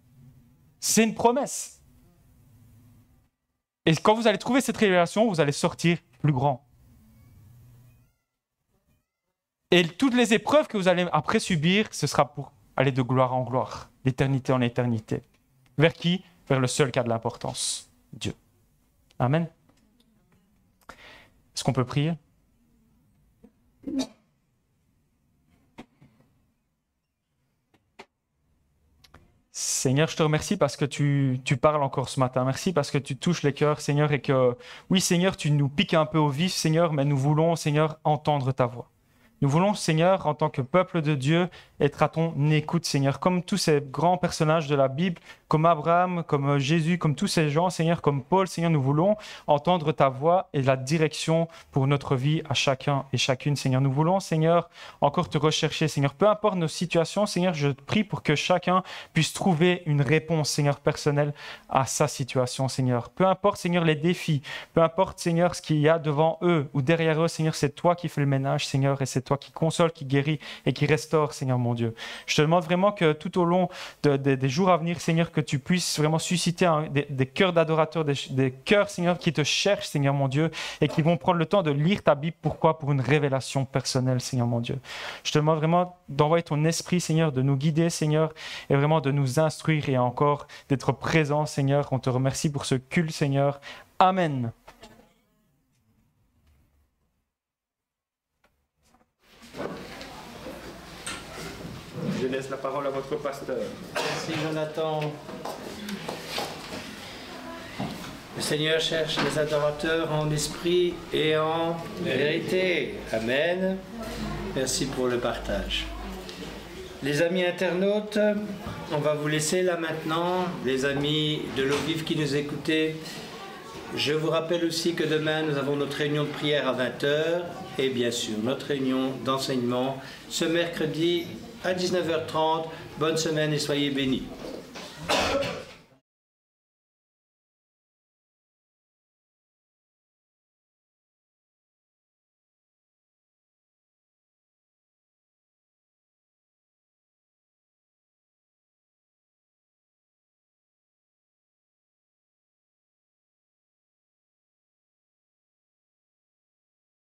C'est une promesse. Et quand vous allez trouver cette révélation, vous allez sortir plus grand. Et toutes les épreuves que vous allez après subir, ce sera pour aller de gloire en gloire, d'éternité en éternité. Vers qui? Vers le seul qui a de l'importance, Dieu. Amen. Est-ce qu'on peut prier? Seigneur, je te remercie parce que tu parles encore ce matin. Merci parce que tu touches les cœurs, Seigneur, et que, oui, Seigneur, tu nous piques un peu au vif, Seigneur, mais nous voulons, Seigneur, entendre ta voix. Nous voulons, Seigneur, en tant que peuple de Dieu, être à ton écoute, Seigneur, comme tous ces grands personnages de la Bible, comme Abraham, comme Jésus, comme tous ces gens, Seigneur, comme Paul, Seigneur, nous voulons entendre ta voix et la direction pour notre vie à chacun et chacune, Seigneur. Nous voulons, Seigneur, encore te rechercher, Seigneur. Peu importe nos situations, Seigneur, je prie pour que chacun puisse trouver une réponse, Seigneur, personnelle à sa situation, Seigneur. Peu importe, Seigneur, les défis, peu importe, Seigneur, ce qu'il y a devant eux ou derrière eux, Seigneur, c'est toi qui fais le ménage, Seigneur, et c'est toi qui console, qui guérit et qui restaure, Seigneur mon Dieu. Je te demande vraiment que tout au long des jours à venir, Seigneur, que tu puisses vraiment susciter des cœurs d'adorateurs, des cœurs, Seigneur, qui te cherchent, Seigneur mon Dieu, et qui vont prendre le temps de lire ta Bible. Pourquoi? Pour une révélation personnelle, Seigneur mon Dieu. Je te demande vraiment d'envoyer ton esprit, Seigneur, de nous guider, Seigneur, et vraiment de nous instruire et encore d'être présent, Seigneur. On te remercie pour ce culte, Seigneur. Amen. Je laisse la parole à votre pasteur. Merci Jonathan. Le Seigneur cherche les adorateurs en esprit et en vérité. Amen. Merci pour le partage. Les amis internautes, on va vous laisser là maintenant. Les amis de l'eau vive qui nous écoutez, je vous rappelle aussi que demain nous avons notre réunion de prière à 20h et bien sûr notre réunion d'enseignement ce mercredi à 19h30. Bonne semaine et soyez bénis.